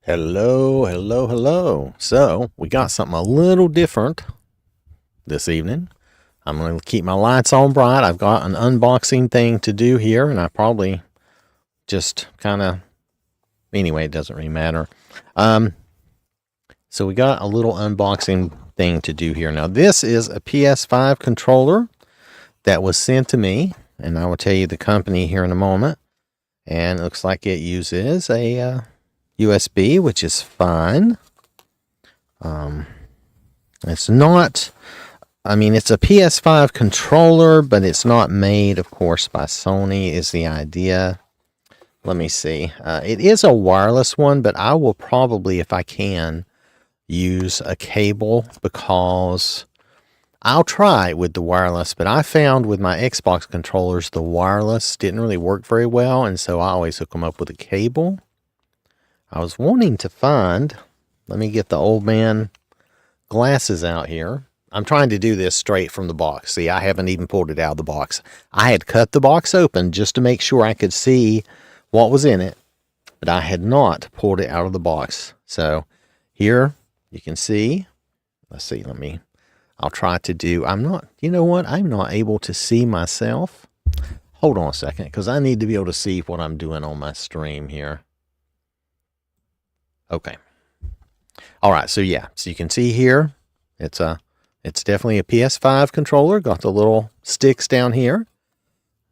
Hello, hello, hello. So we got something a little different this evening. I'm going to keep my lights on bright. I've got an unboxing thing to do here, and I probably just kind of, anyway, it doesn't really matter. So we got a little unboxing thing to do here. Now, this is a PS5 controller that was sent to me, and I will tell you the company here in a moment. And it looks like it uses a USB, which is fine. It's not, I mean, it's a PS5 controller, but it's not made, of course, by Sony is the idea. Let me see. It is a wireless one, but I will probably, if I can, use a cable because I'll try with the wireless, but I found with my Xbox controllers, the wireless didn't really work very well, and so I always hook them up with a cable. I was wanting to find, let me get the old man glasses out here. I'm trying to do this straight from the box. See, I haven't even pulled it out of the box. I had cut the box open just to make sure I could see what was in it, but I had not pulled it out of the box. So here you can see, let's see, I'll try to do, you know what? I'm not able to see myself. Hold on a second, because I need to be able to see what I'm doing on my stream here. Okay. All right. So yeah, so you can see here, it's definitely a PS5 controller. Got the little sticks down here.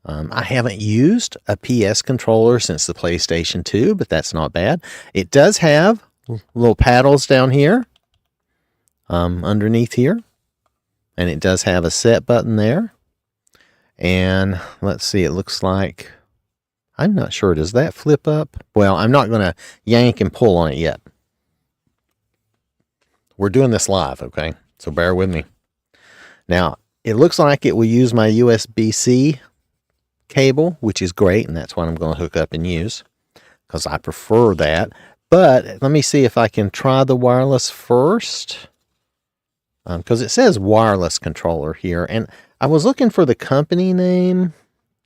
I haven't used a PS controller since the PlayStation 2, but that's not bad. It does have little paddles down here, underneath here, and it does have a set button there. And let's see, it looks like, I'm not sure. Does that flip up? Well, I'm not going to yank and pull on it yet. We're doing this live, okay? So bear with me. Now, it looks like it will use my USB-C cable, which is great, and that's what I'm going to hook up and use because I prefer that. But let me see if I can try the wireless first because it says wireless controller here. And I was looking for the company name,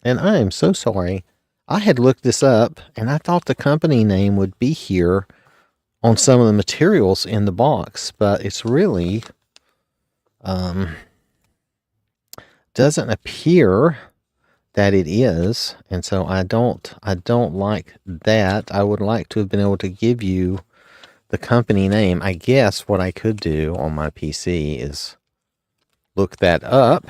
and I am so sorry. I had looked this up, and I thought the company name would be here on some of the materials in the box, but it's really doesn't appear that it is, and so I don't like that. I would like to have been able to give you the company name. I guess what I could do on my PC is look that up.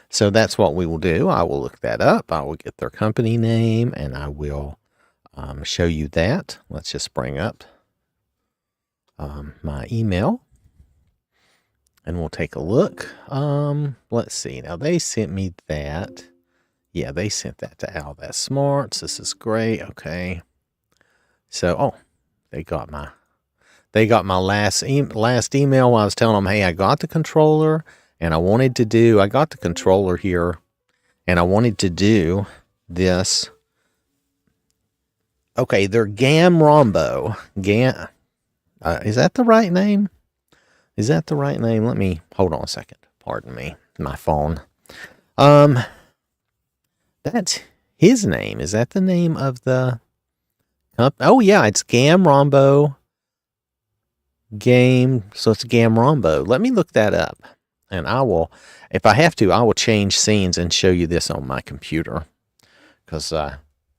So that's what we will do. I will look that up. I will get their company name, and I will show you that. Let's just bring up my email, and we'll take a look. Let's see. Now, they sent me that. Yeah, they sent that to Al That Smarts. This is great. Okay. So, oh, they got my last email while I was telling them, hey, I got the controller. And I got the controller here, and I wanted to do this. Okay, they're Gamrombo. Is that the right name? Is that the right name? Let me, hold on a second. Pardon me, my phone. That's his name. Is that the name of the company? Oh, yeah, it's Gamrombo Game. So it's Gamrombo. Let me look that up. And I will, if I have to, I will change scenes and show you this on my computer. Because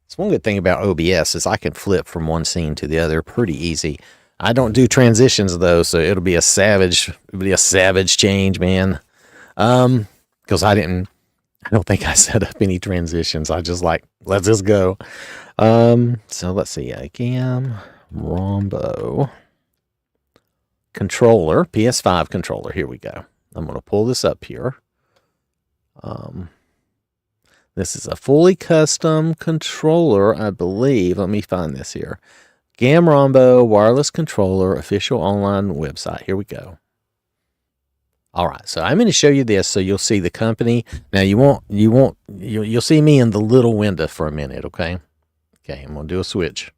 it's one good thing about OBS is I can flip from one scene to the other pretty easy. I don't do transitions though, so it'll be a savage change, man. Because I don't think I set up any transitions. I just like, let's just go. So let's see, Gamrombo controller, PS5 controller. Here we go. I'm going to pull this up here. This is a fully custom controller, I believe. Let me find this here. Gamrombo wireless controller official online website. Here we go. All right, so I'm going to show you this so you'll see the company. Now you'll see me in the little window for a minute, okay? Okay, I'm going to do a switch.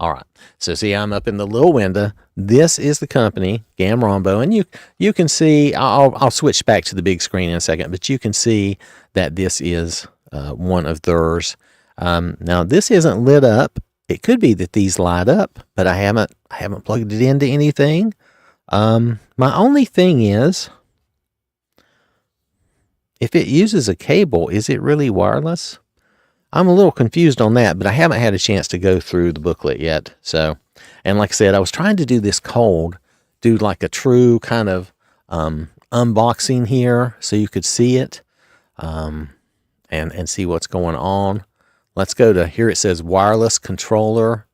All right, so see, I'm up in the little window. This is the company, Gamrombo, and you can see, I'll switch back to the big screen in a second, but you can see that this is one of theirs. Now, this isn't lit up it could be that these light up, but I haven't plugged it into anything. My only thing is, if it uses a cable, is it really wireless? I'm a little confused on that, but I haven't had a chance to go through the booklet yet. So, and like I said, I was trying to do this cold, do like a true kind of unboxing here so you could see it and see what's going on. Let's go to here. It says wireless controller.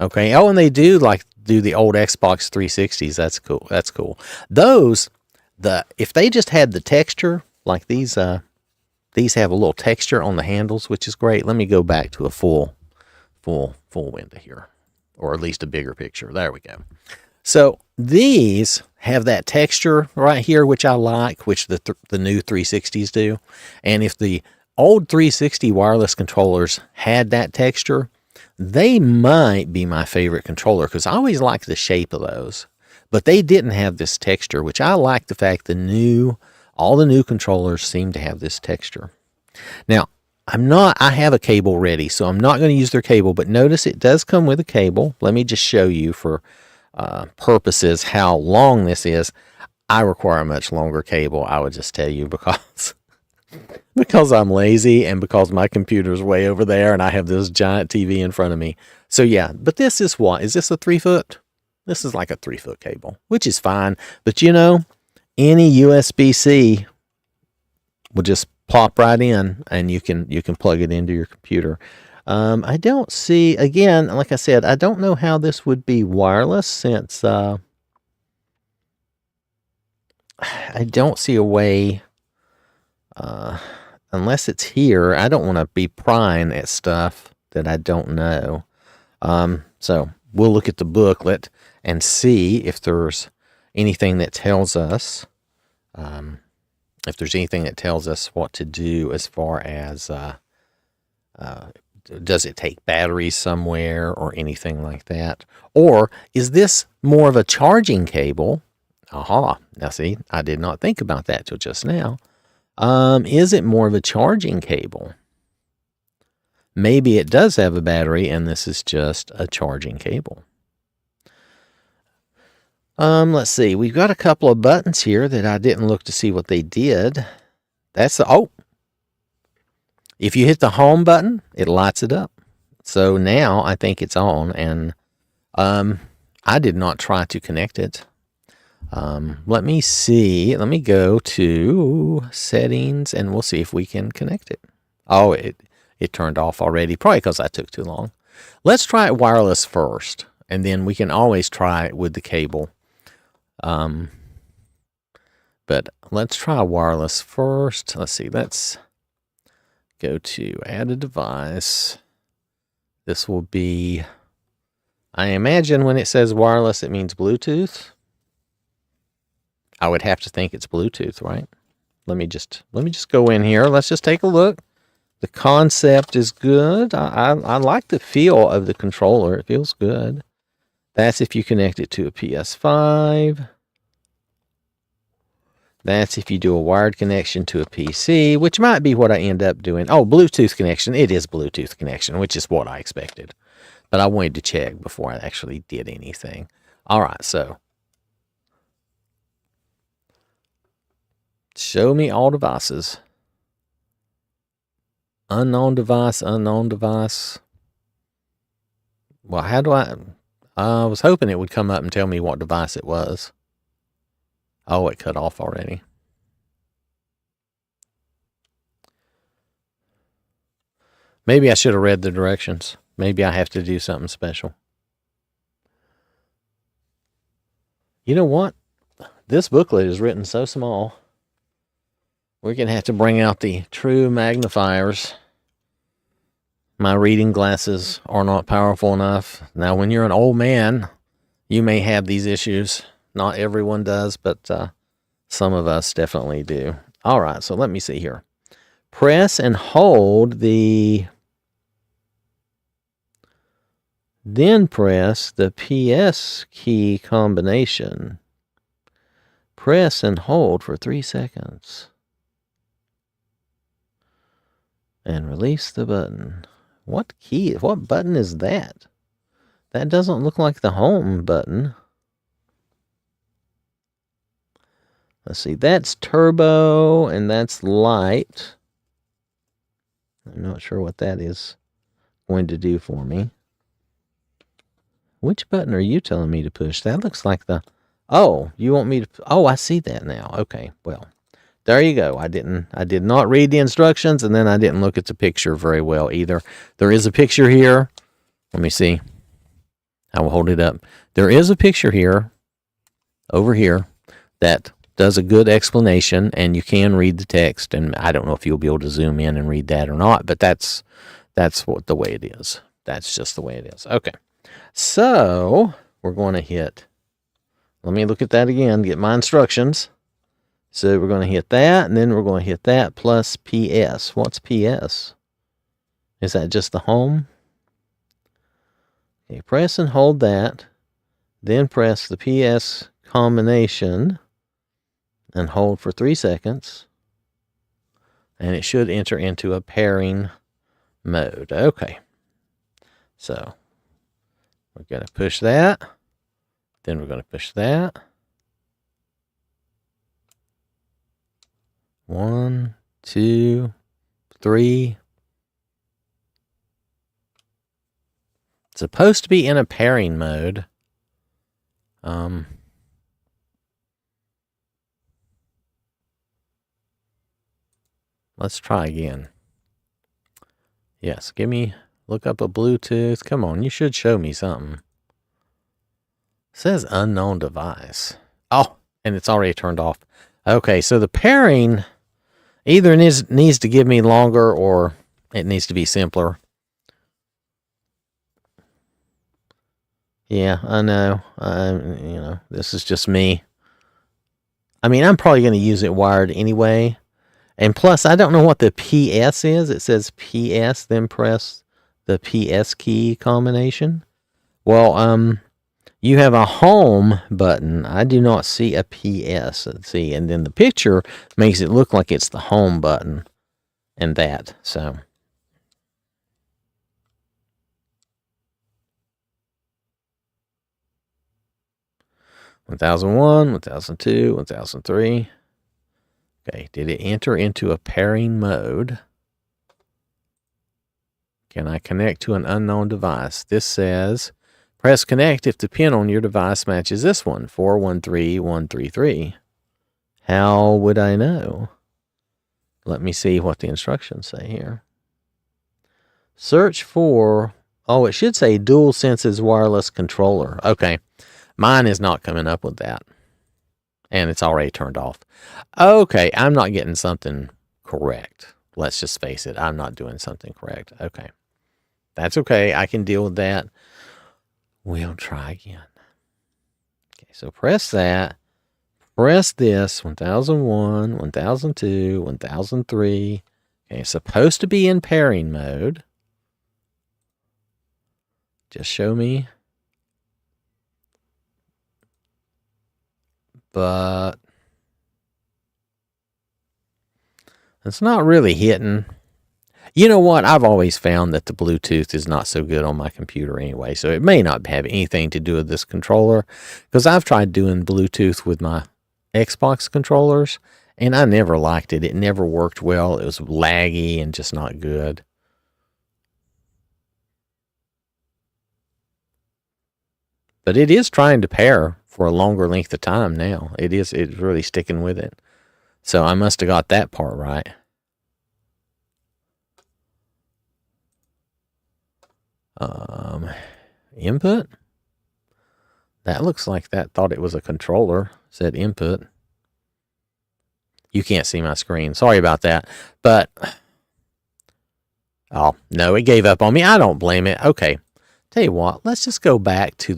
Okay. Oh, and they do the old Xbox 360s. That's cool. That's cool. Those, if they just had the texture like these have a little texture on the handles, which is great. Let me go back to a full window here, or at least a bigger picture. There we go. So these have that texture right here, which I like, which the new 360s do. And if the old 360 wireless controllers had that texture, they might be my favorite controller because I always liked the shape of those. But they didn't have this texture, which I like the fact all the new controllers seem to have this texture. Now, I have a cable ready, so I'm not going to use their cable, but notice it does come with a cable. Let me just show you for purposes how long this is. I require a much longer cable, I would just tell you, because I'm lazy and because my computer's way over there and I have this giant TV in front of me. So yeah, but this is what? Is this a 3-foot? This is like a 3-foot cable, which is fine. But any USB-C will just plop right in and you can plug it into your computer. I don't see, again, like I said, I don't know how this would be wireless since I don't see a way, unless it's here. I don't want to be prying at stuff that I don't know. So we'll look at the booklet and see if there's anything that tells us what to do as far as does it take batteries somewhere or anything like that, or is this more of a charging cable? Aha, now see, I did not think about that till just now. Is it more of a charging cable? Maybe it does have a battery and this is just a charging cable. Let's see. We've got a couple of buttons here that I didn't look to see what they did. If you hit the home button, it lights it up. So now I think it's on, and I did not try to connect it. Let me see. Let me go to settings and we'll see if we can connect it. Oh, it turned off already, probably because I took too long. Let's try it wireless first, and then we can always try it with the cable. But let's try wireless first. Let's see. Let's go to add a device. This will be, I imagine when it says wireless, it means Bluetooth. I would have to think it's Bluetooth, right? Let me just go in here. Let's just take a look. The concept is good. I like the feel of the controller. It feels good. That's if you connect it to a PS5. That's if you do a wired connection to a PC, which might be what I end up doing. Oh, Bluetooth connection. It is Bluetooth connection, which is what I expected. But I wanted to check before I actually did anything. All right, so show me all devices. Unknown device, unknown device. Well, how do I was hoping it would come up and tell me what device it was. Oh, it cut off already. Maybe I should have read the directions. Maybe I have to do something special. You know what? This booklet is written so small. We're going to have to bring out the true magnifiers. My reading glasses are not powerful enough. Now, when you're an old man, you may have these issues. Not everyone does, but some of us definitely do. All right, so let me see here. Press and hold then press the PS key combination. Press and hold for 3 seconds. And release the button. What button is that? That doesn't look like the home button. Let's see, that's turbo and that's light. I'm not sure what that is going to do for me. Which button are you telling me to push? That looks like the... Oh, you want me to... Oh, I see that now. Okay, well, there you go. I did not read the instructions, and then I didn't look at the picture very well either. There is a picture here. Let me see. I will hold it up. There is a picture here, over here, that does a good explanation, and you can read the text, and I don't know if you'll be able to zoom in and read that or not, but that's what the way it is. That's just the way it is. Okay. So we're going to hit, let me look at that again, get my instructions. So we're going to hit that, and then we're going to hit that plus PS. What's PS? Is that just the home? Okay, press and hold that. Then press the PS combination and hold for 3 seconds. And it should enter into a pairing mode. Okay. So we're going to push that. Then we're going to push that. 1, 2, 3. It's supposed to be in a pairing mode. Let's try again. Yes, look up a Bluetooth. Come on, you should show me something. It says unknown device. Oh, and it's already turned off. Okay, so the pairing either needs to give me longer or it needs to be simpler. Yeah, I know. This is just me. I mean, I'm probably going to use it wired anyway. And plus, I don't know what the PS is. It says PS, then press the PS key combination. Well, you have a home button. I do not see a PS. Let's see, and then the picture makes it look like it's the home button and that. So 1001, 1002, 1003. Okay, did it enter into a pairing mode? Can I connect to an unknown device? This says, press connect if the pin on your device matches this one, 413133. How would I know? Let me see what the instructions say here. Search for, it should say DualSense's wireless controller. Okay, mine is not coming up with that. And it's already turned off. Okay, I'm not getting something correct. Let's just face it. I'm not doing something correct. Okay. That's okay. I can deal with that. We'll try again. Okay, so press that. Press this. 1001, 1002, 1003. Okay, it's supposed to be in pairing mode. Just show me. But it's not really hitting. You know what? I've always found that the Bluetooth is not so good on my computer anyway, so it may not have anything to do with this controller, because I've tried doing Bluetooth with my Xbox controllers, and I never liked it. It never worked well. It was laggy and just not good. But it is trying to pair for a longer length of time now. It's really sticking with it. So I must have got that part right. Input. That looks like that thought it was a controller. Said input. You can't see my screen. Sorry about that. But, oh, no, it gave up on me. I don't blame it. Okay. Tell you what, let's just go back to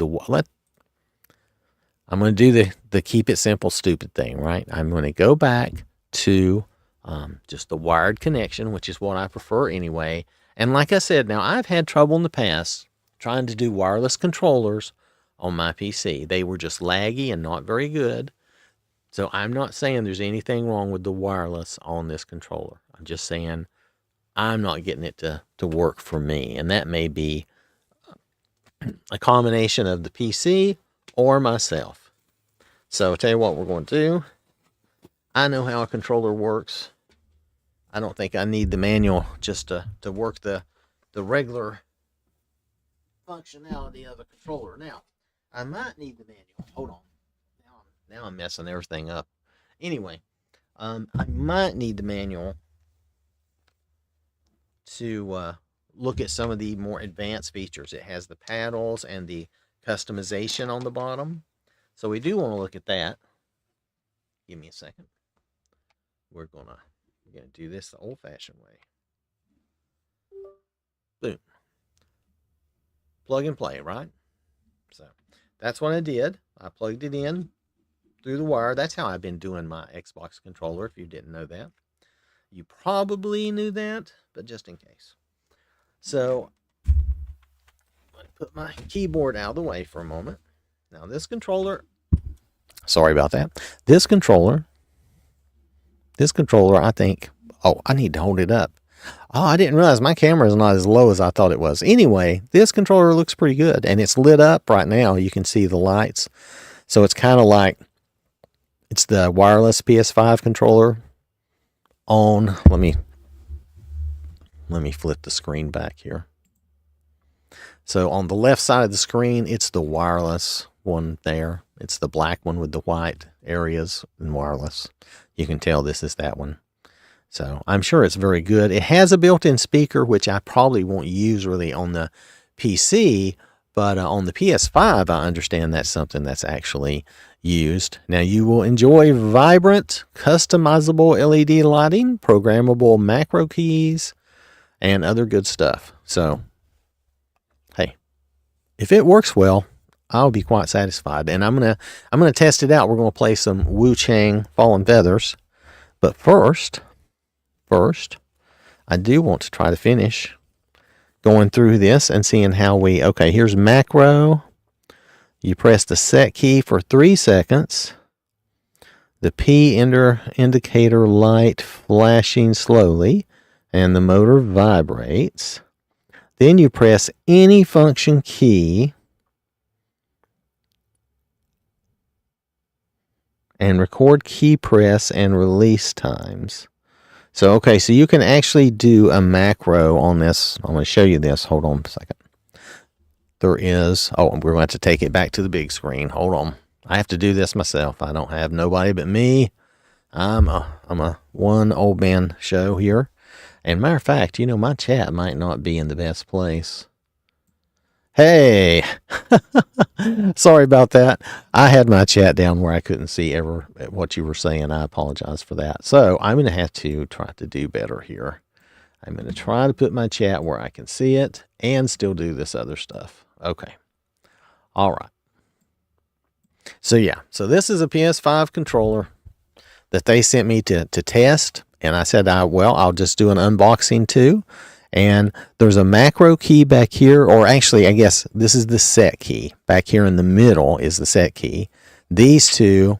I'm going to do the keep it simple stupid thing, right? I'm going to go back to just the wired connection, which is what I prefer anyway. And like I said, now I've had trouble in the past trying to do wireless controllers on my PC. They were just laggy and not very good. So I'm not saying there's anything wrong with the wireless on this controller. I'm just saying I'm not getting it to work for me. And that may be a combination of the PC or myself. So I'll tell you what we're going to do. I know how a controller works. I don't think I need the manual just to work the regular functionality of a controller. Now, I might need the manual. Hold on. Now I'm messing everything up. Anyway, I might need the manual to look at some of the more advanced features. It has the paddles and the customization on the bottom. So we do want to look at that. Give me a second. We're gonna do this the old-fashioned way. Boom. Plug and play, right? So that's what I did. I plugged it in through the wire. That's how I've been doing my Xbox controller, if you didn't know that. You probably knew that, but just in case. So let me put my keyboard out of the way for a moment. Now this controller, sorry about that. This controller, I think, oh, I need to hold it up. Oh, I didn't realize my camera is not as low as I thought it was. Anyway, this controller looks pretty good, and it's lit up right now. You can see the lights. So it's kind of like, it's the wireless PS5 controller on, let me flip the screen back here. So on the left side of the screen, it's the wireless one there. It's the black one with the white areas and wireless. You can tell this is that one. So I'm sure it's very good. It has a built-in speaker, which I probably won't use really on the PC, but on the PS5, I understand that's something that's actually used. Now you will enjoy vibrant, customizable LED lighting, programmable macro keys, and other good stuff. So, hey, if it works well, I'll be quite satisfied. And I'm gonna test it out. We're gonna play some Wuchang Fallen Feathers. But first, I do want to try to finish going through this and seeing how we, okay, here's macro. You press the set key for 3 seconds. The P indicator light flashing slowly, and the motor vibrates. Then you press any function key and record key press and release times. So, okay, so you can actually do a macro on this. I'm going to show you this. Hold on a second. There is, oh, we're going to have to take it back to the big screen. Hold on. I have to do this myself. I don't have nobody but me. I'm a one old man show here. And matter of fact, you know, my chat might not be in the best place. Hey, sorry about that. I had my chat down where I couldn't see ever what you were saying. I apologize for that. So I'm going to have to try to do better here. I'm going to try to put my chat where I can see it and still do this other stuff. Okay. All right. So yeah, so this is a PS5 controller that they sent me to test. And I said, I'll just do an unboxing too. And there's a macro key back here, or actually, I guess this is the set key. Back here in the middle is the set key. These two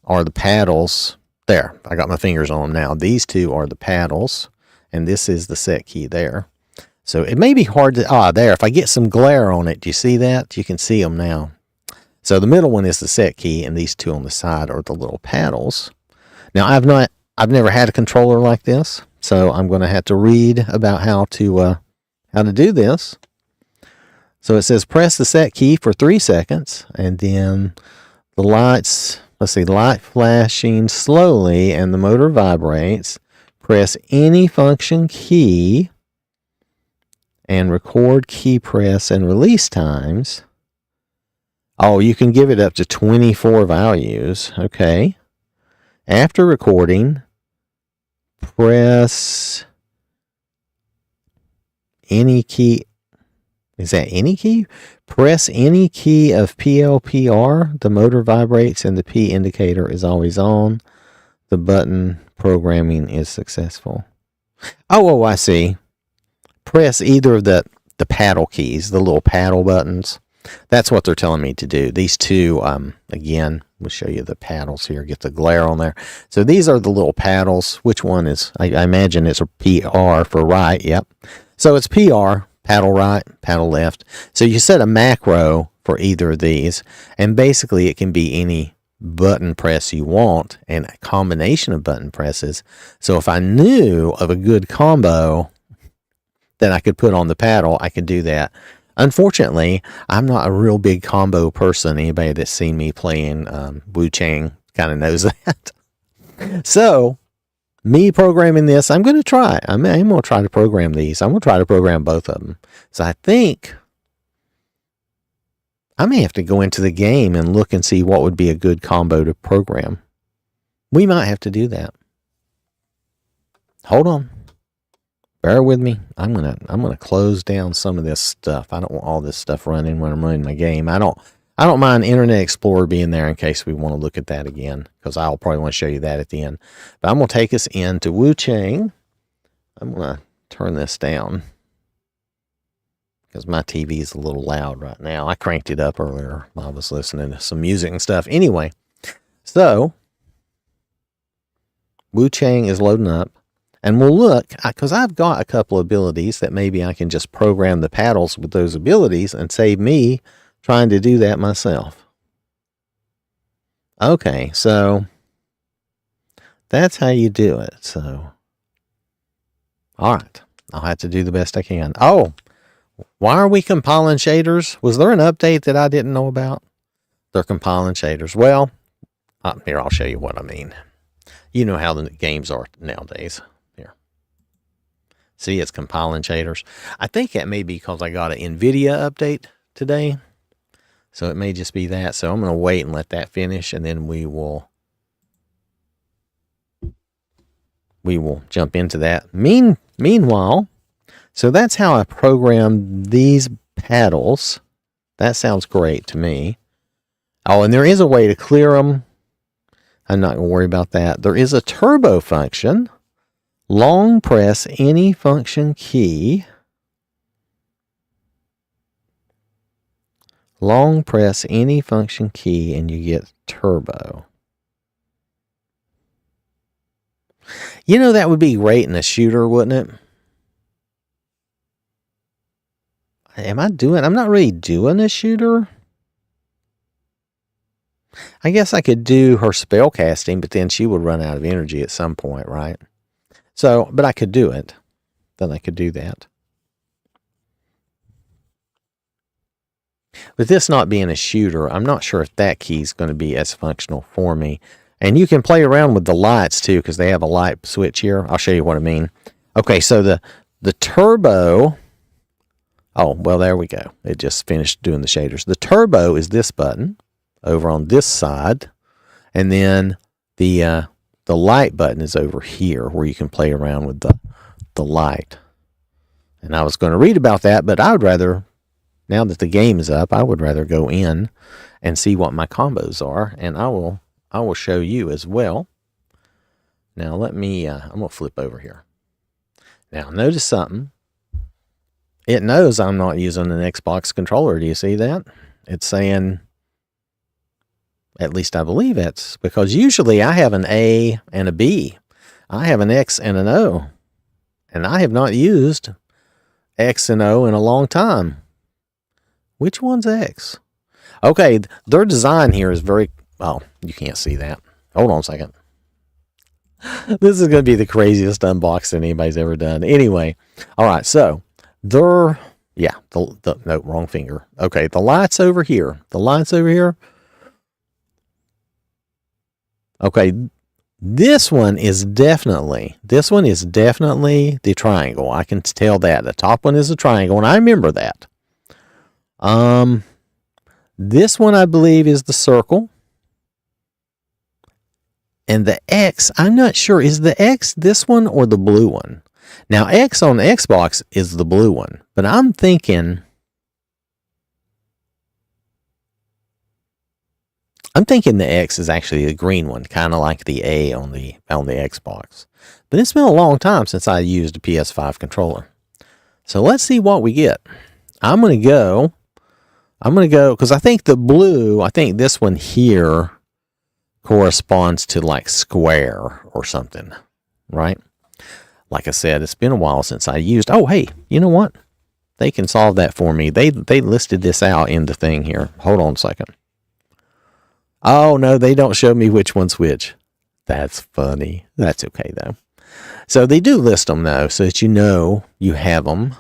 are the paddles. There, I got my fingers on them now. These two are the paddles, and this is the set key there. So it may be hard to, there, if I get some glare on it, do you see that? You can see them now. So the middle one is the set key, and these two on the side are the little paddles. Now, I've never had a controller like this. So I'm going to have to read about how to do this. So it says press the set key for 3 seconds, and then the lights, light flashing slowly, and the motor vibrates. Press any function key and record key press and release times. Oh, you can give it up to 24 values. Okay. After recording, press any key. Is that any key? Press any key of PLPR. The motor vibrates and the P indicator is always on. The button programming is successful. Oh, I see. Press either of the paddle keys, the little paddle buttons. That's what they're telling me to do. These two, again, we'll show you the paddles here. Get the glare on there. So these are the little paddles. Which one is, I imagine it's a PR for right. Yep. So it's PR. paddle right, paddle left. So you set a macro for either of these, and basically it can be any button press you want and a combination of button presses. So if I knew of a good combo that I could put on the paddle, I could do that. Unfortunately, I'm not a real big combo person. Anybody that's seen me playing Wuchang kind of knows that. So, me programming this, I'm going to try. I'm going to try to program these. I'm going to try to program both of them. So I think I may have to go into the game and look and see what would be a good combo to program. We might have to do that. Hold on. Bear with me. I'm gonna close down some of this stuff. I don't want all this stuff running when I'm running my game. I don't mind Internet Explorer being there in case we want to look at that again, because I'll probably want to show you that at the end. But I'm gonna take us into Wuchang. I'm gonna turn this down because my TV is a little loud right now. I cranked it up earlier while I was listening to some music and stuff. Anyway, so Wuchang is loading up. And we'll look, because I've got a couple of abilities that maybe I can just program the paddles with those abilities and save me trying to do that myself. Okay, so that's how you do it. So, all right, I'll have to do the best I can. Oh, why are we compiling shaders? Was there an update that I didn't know about? They're compiling shaders. Well, here, I'll show you what I mean. You know how the games are nowadays. See, it's compiling shaders. I think that may be because I got an NVIDIA update today. So it may just be that. So I'm going to wait and let that finish, and then we will jump into that. Meanwhile, so that's how I program these paddles. That sounds great to me. Oh, and there is a way to clear them. I'm not going to worry about that. There is a turbo function. Long press any function key. Long press any function key and you get turbo. You know, that would be great in a shooter, wouldn't it? I'm not really doing a shooter. I guess I could do her spell casting, but then she would run out of energy at some point, right? So, but I could do it. Then I could do that. With this not being a shooter, I'm not sure if that key is going to be as functional for me. And you can play around with the lights too, because they have a light switch here. I'll show you what I mean. Okay, so the turbo. Oh, well, there we go. It just finished doing the shaders. The turbo is this button over on this side. And then the light button is over here where you can play around with the light. And I was going to read about that, but I would rather, now that the game is up, I would rather go in and see what my combos are. And I will show you as well. Now let me, I'm going to flip over here. Now notice something. It knows I'm not using an Xbox controller. Do you see that? It's saying, at least I believe it's, because usually I have an A and a B. I have an X and an O. And I have not used X and O in a long time. Which one's X? Okay, their design here is very, oh, you can't see that. Hold on a second. This is going to be the craziest unboxing anybody's ever done. Anyway, all right, so no, wrong finger. Okay, the light's over here. The light's over here. Okay, this one is definitely the triangle. I can tell that. The top one is a triangle, and I remember that. This one I believe is the circle. And the X, I'm not sure. Is the X this one or the blue one? Now, X on the Xbox is the blue one, but I'm thinking the X is actually the green one, kind of like the A on the Xbox. But it's been a long time since I used a PS5 controller. So let's see what we get. I'm going to go, because I think this one here corresponds to like square or something, right? Like I said, it's been a while since I used, oh, hey, you know what? They can solve that for me. They listed this out in the thing here. Hold on a second. Oh, no, they don't show me which one's which. That's funny. That's okay, though. So they do list them, though, so that you know you have them.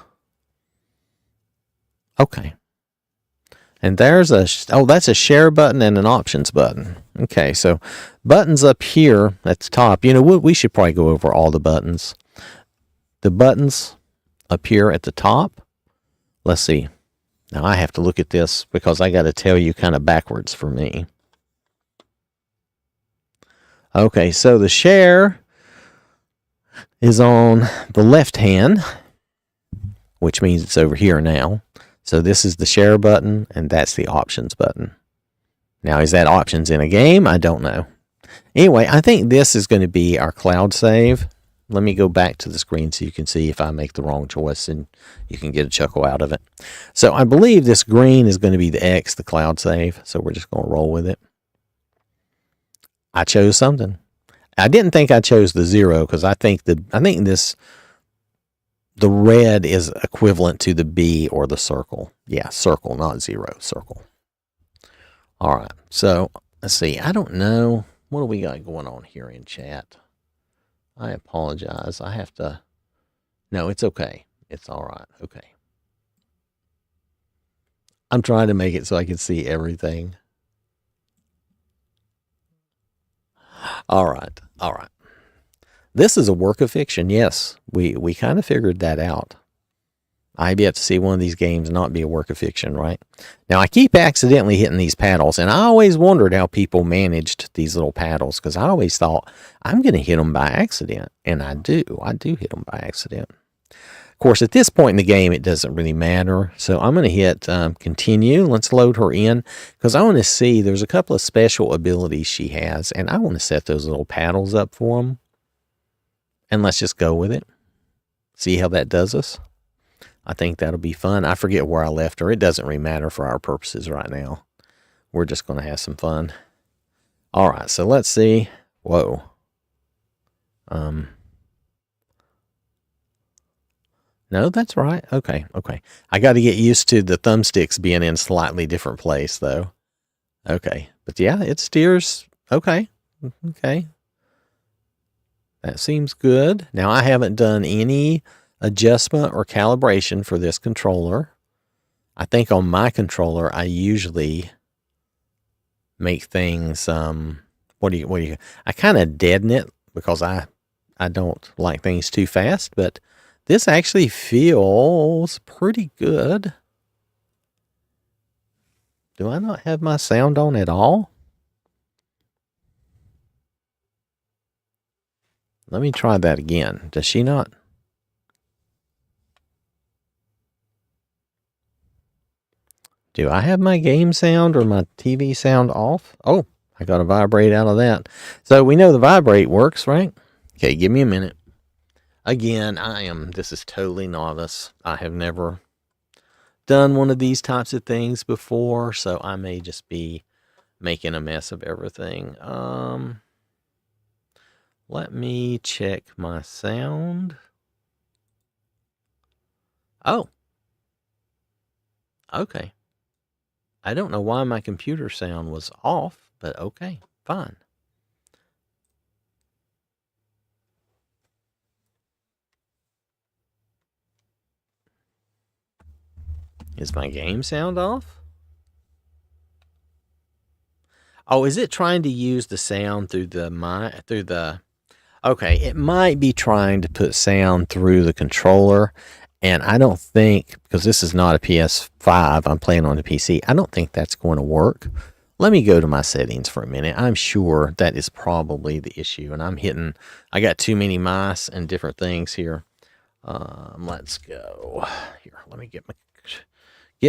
Okay. And there's that's a share button and an options button. Okay, so buttons up here at the top. You know, we should probably go over all the buttons. The buttons up here at the top. Let's see. Now I have to look at this because I got to tell you kind of backwards for me. Okay, so the share is on the left hand, which means it's over here now. So this is the share button, and that's the options button. Now, is that options in a game? I don't know. Anyway, I think this is going to be our cloud save. Let me go back to the screen so you can see if I make the wrong choice, and you can get a chuckle out of it. So I believe this green is going to be the X, the cloud save. So we're just going to roll with it. I chose something. I didn't think I chose the 0 because I think the red is equivalent to the B or the circle. Yeah, circle, not 0, circle. All right, so let's see. I don't know. What do we got going on here in chat? I apologize. I have to. No, it's okay. It's all right. Okay. I'm trying to make it so I can see everything. All right. All right. This is a work of fiction. Yes, we kind of figured that out. I've yet to see one of these games not be a work of fiction, right? Now, I keep accidentally hitting these paddles, and I always wondered how people managed these little paddles, because I always thought, I'm going to hit them by accident, and I do. I do hit them by accident. Of course, at this point in the game, it doesn't really matter, so I'm going to hit continue. Let's load her in, because I want to see, there's a couple of special abilities she has, and I want to set those little paddles up for them, and let's just go with it. See how that does us? I think that'll be fun. I forget where I left her. It doesn't really matter for our purposes right now. We're just going to have some fun. All right, so let's see. Whoa. No, that's right. Okay, okay. I got to get used to the thumbsticks being in slightly different place, though. Okay, but yeah, it steers. Okay, okay. That seems good. Now, I haven't done any adjustment or calibration for this controller. I think on my controller, I usually make things, I kind of deaden it because I don't like things too fast, but this actually feels pretty good. Do I not have my sound on at all? Let me try that again. Does she not? Do I have my game sound or my TV sound off? Oh, I got a vibrate out of that. So we know the vibrate works, right? Okay, give me a minute. Again, this is totally novice. I have never done one of these types of things before, so I may just be making a mess of everything. Let me check my sound. Oh. Okay. I don't know why my computer sound was off, but okay, fine. Is my game sound off? Oh, is it trying to use the sound through the okay, it might be trying to put sound through the controller, and I don't think, because this is not a PS5, I'm playing on the PC, I don't think that's going to work. Let me go to my settings for a minute. I'm sure that is probably the issue, and I got too many mice and different things here. Let's go here. Let me get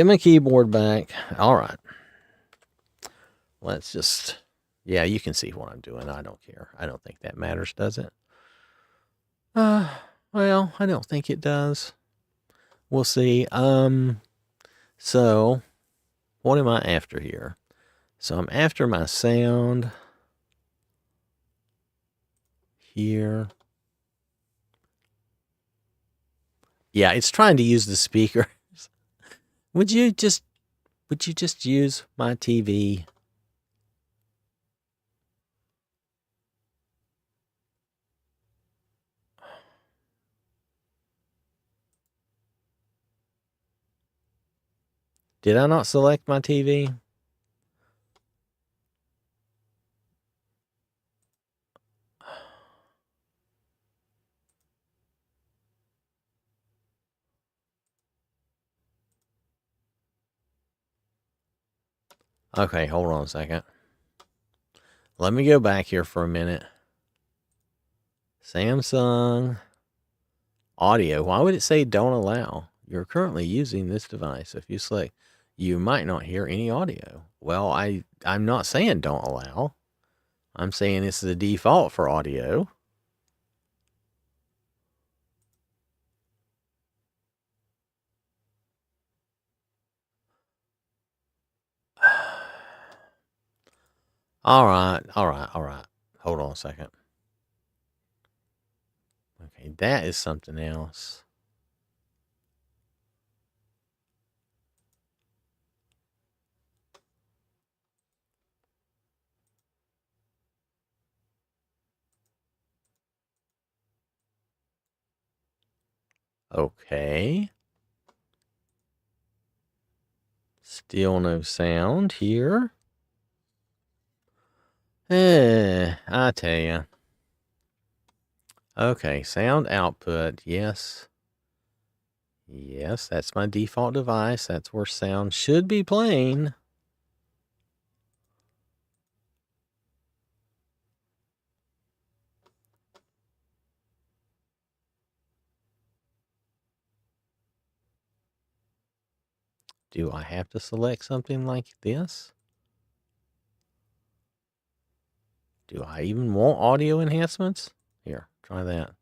my keyboard back. All right. Let's just, yeah, you can see what I'm doing. I don't care. I don't think that matters, does it? Well, I don't think it does. We'll see. So what am I after here? So I'm after my sound here. Yeah, it's trying to use the speakers. Would you just use my TV? Did I not select my TV? Okay, hold on a second. Let me go back here for a minute. Samsung audio. Why would it say don't allow? You're currently using this device. If you select, you might not hear any audio. Well, I'm not saying don't allow. I'm saying it's the default for audio. All right. Hold on a second. Okay, that is something else. Okay. Still no sound here. I tell you. Okay, sound output. Yes. Yes, that's my default device. That's where sound should be playing. Do I have to select something like this? Do I even want audio enhancements? Here, try that.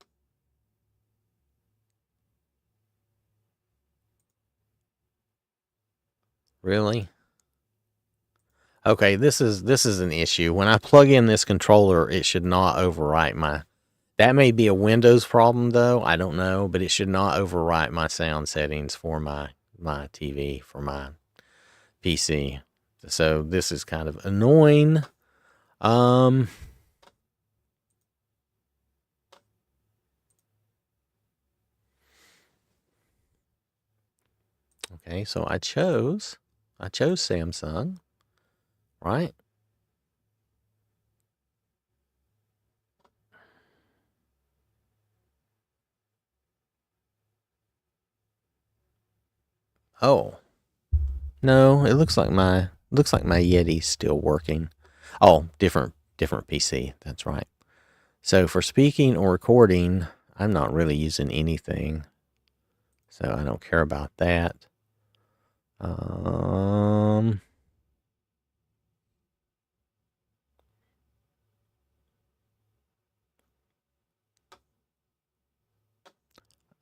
Really? Okay, this is an issue. When I plug in this controller, it should not overwrite my. That may be a Windows problem though. I don't know, but it should not overwrite my sound settings for my TV, for my PC. So this is kind of annoying. Okay, so I chose Samsung, right? Oh. No, it looks like my Yeti's still working. Oh, different PC. That's right. So for speaking or recording, I'm not really using anything. So I don't care about that.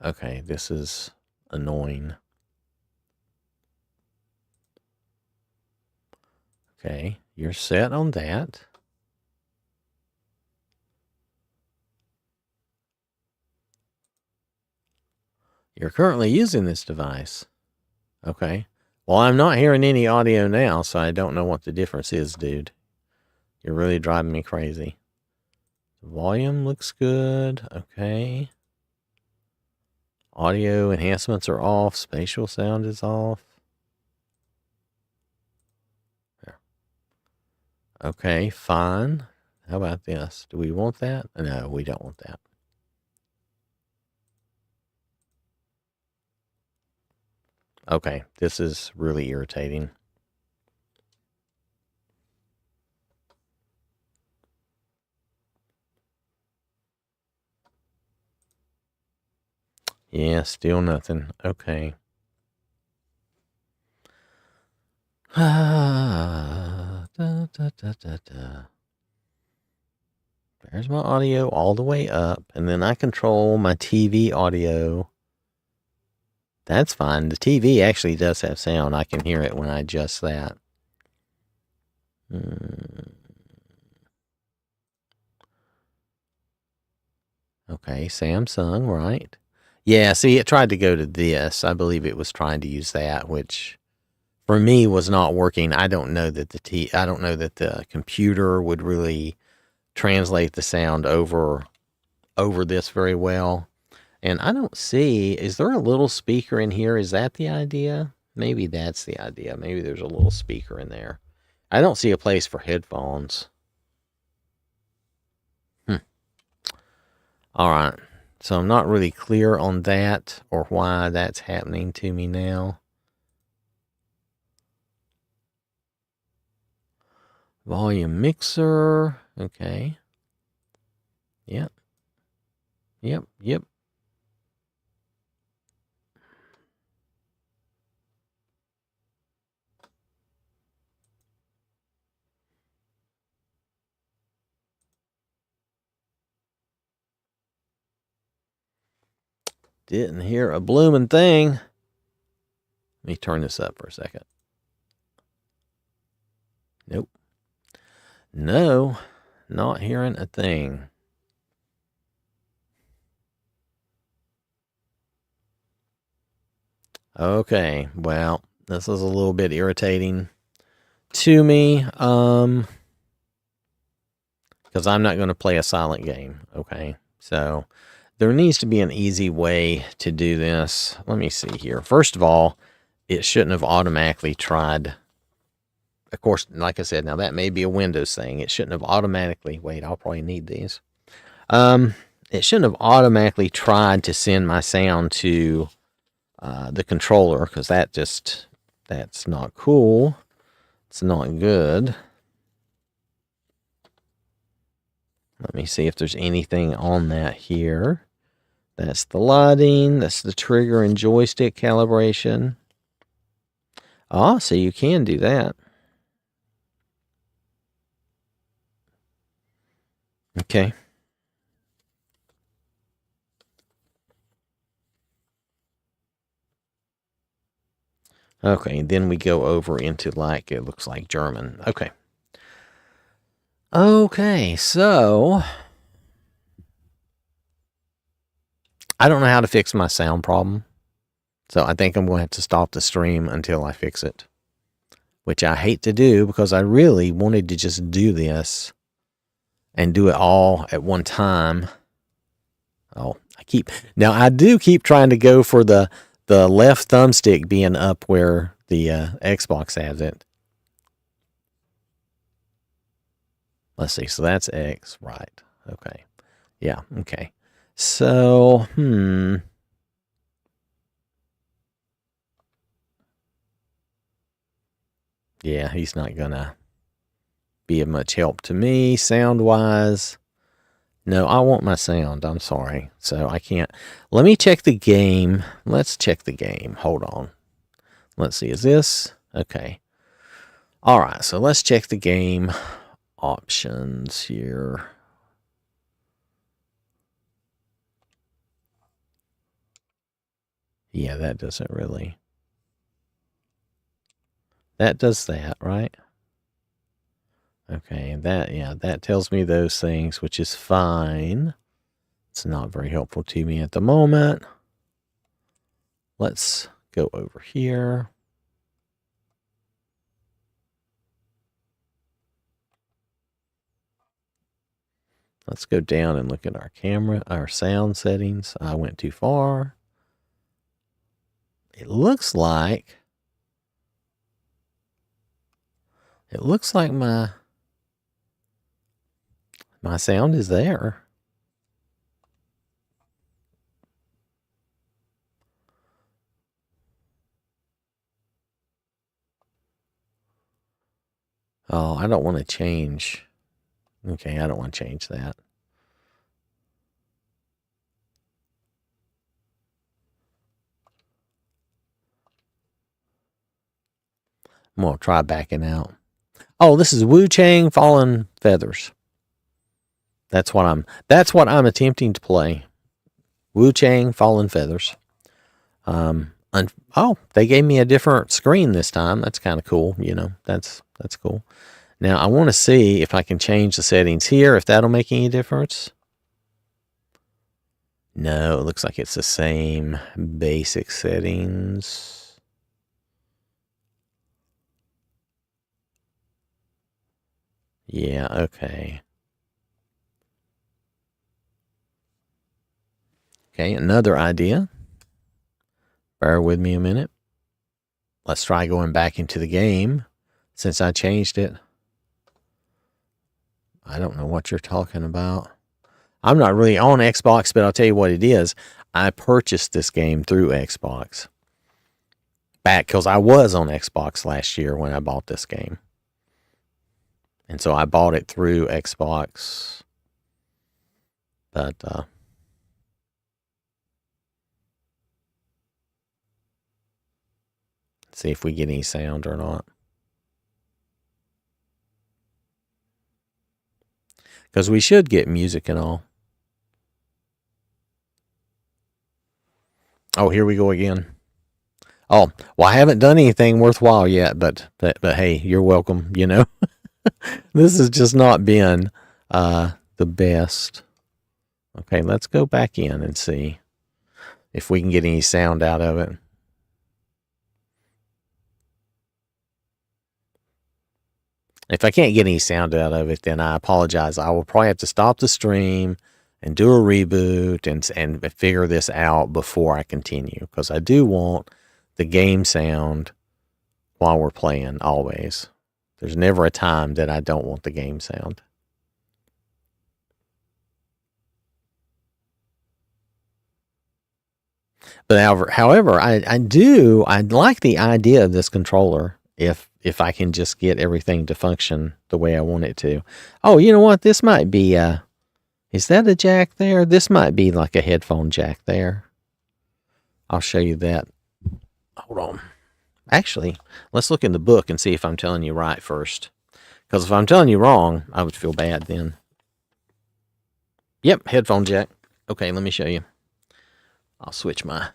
Okay, this is annoying. Okay, you're set on that. You're currently using this device. Okay. Well, I'm not hearing any audio now, so I don't know what the difference is, dude. You're really driving me crazy. The volume looks good. Okay. Audio enhancements are off. Spatial sound is off. There. Okay, fine. How about this? Do we want that? No, we don't want that. Okay, this is really irritating. Yeah, still nothing. Okay. There's my audio all the way up, and then I control my TV audio. That's fine. The TV actually does have sound. I can hear it when I adjust that. Okay, Samsung, right? Yeah, see, it tried to go to this. I believe it was trying to use that, which for me was not working. I don't know that the computer would really translate the sound over this very well. And I don't see, is there a little speaker in here? Is that the idea? Maybe that's the idea. Maybe there's a little speaker in there. I don't see a place for headphones. All right. So I'm not really clear on that or why that's happening to me now. Volume mixer. Okay. Yep. Yep. Yep. Didn't hear a blooming thing. Let me turn this up for a second. Nope. No, not hearing a thing. Okay, well, this is a little bit irritating to me, because I'm not going to play a silent game, okay? So there needs to be an easy way to do this. Let me see here. First of all, it shouldn't have automatically tried. Of course, like I said, now that may be a Windows thing. It shouldn't have automatically, wait, I'll probably need these. It shouldn't have automatically tried to send my sound to the controller, because that's not cool. It's not good. Let me see if there's anything on that here. That's the lighting. That's the trigger and joystick calibration. Ah, so you can do that. Okay. Okay, then we go over into, like, it looks like German. Okay. Okay, so I don't know how to fix my sound problem. So I think I'm going to have to stop the stream until I fix it, which I hate to do because I really wanted to just do this and do it all at one time. Oh, I do keep trying to go for the left thumbstick being up where the Xbox has it. Let's see. So that's X, right? Okay. Yeah. Okay. So, yeah, he's not gonna be of much help to me sound-wise. No, I want my sound. I'm sorry. So I can't. Let me check the game. Let's check the game. Hold on. Let's see. Is this? Okay. All right. So let's check the game options here. Yeah, that doesn't really. That does that, right? Okay, that tells me those things, which is fine. It's not very helpful to me at the moment. Let's go over here. Let's go down and look at our sound settings. I went too far. It looks like my sound is there. Oh, I don't want to change. Okay, I don't want to change that. I'm going to try backing out. Oh, this is Wuchang Fallen Feathers. That's what I'm attempting to play. Wuchang Fallen Feathers. Oh, they gave me a different screen this time. That's kind of cool. You know, that's cool. Now I want to see if I can change the settings here, if that'll make any difference. No, it looks like it's the same basic settings. Yeah, okay. Okay, another idea. Bear with me a minute. Let's try going back into the game since I changed it. I don't know what you're talking about. I'm not really on Xbox, but I'll tell you what it is. I purchased this game through Xbox. Back because I was on Xbox last year when I bought this game. And so I bought it through Xbox. But see if we get any sound or not. Because we should get music and all. Oh, here we go again. Oh, well, I haven't done anything worthwhile yet, but hey, you're welcome, you know. This has just not been the best. Okay, let's go back in and see if we can get any sound out of it. If I can't get any sound out of it, then I apologize. I will probably have to stop the stream and do a reboot and figure this out before I continue, because I do want the game sound while we're playing always. There's never a time that I don't want the game sound. But however, I like the idea of this controller if I can just get everything to function the way I want it to. Oh, you know what? This might be is that a jack there? This might be like a headphone jack there. I'll show you that. Hold on. Actually, let's look in the book and see if I'm telling you right first. Because if I'm telling you wrong, I would feel bad then. Yep, headphone jack. Okay, let me show you. I'll switch my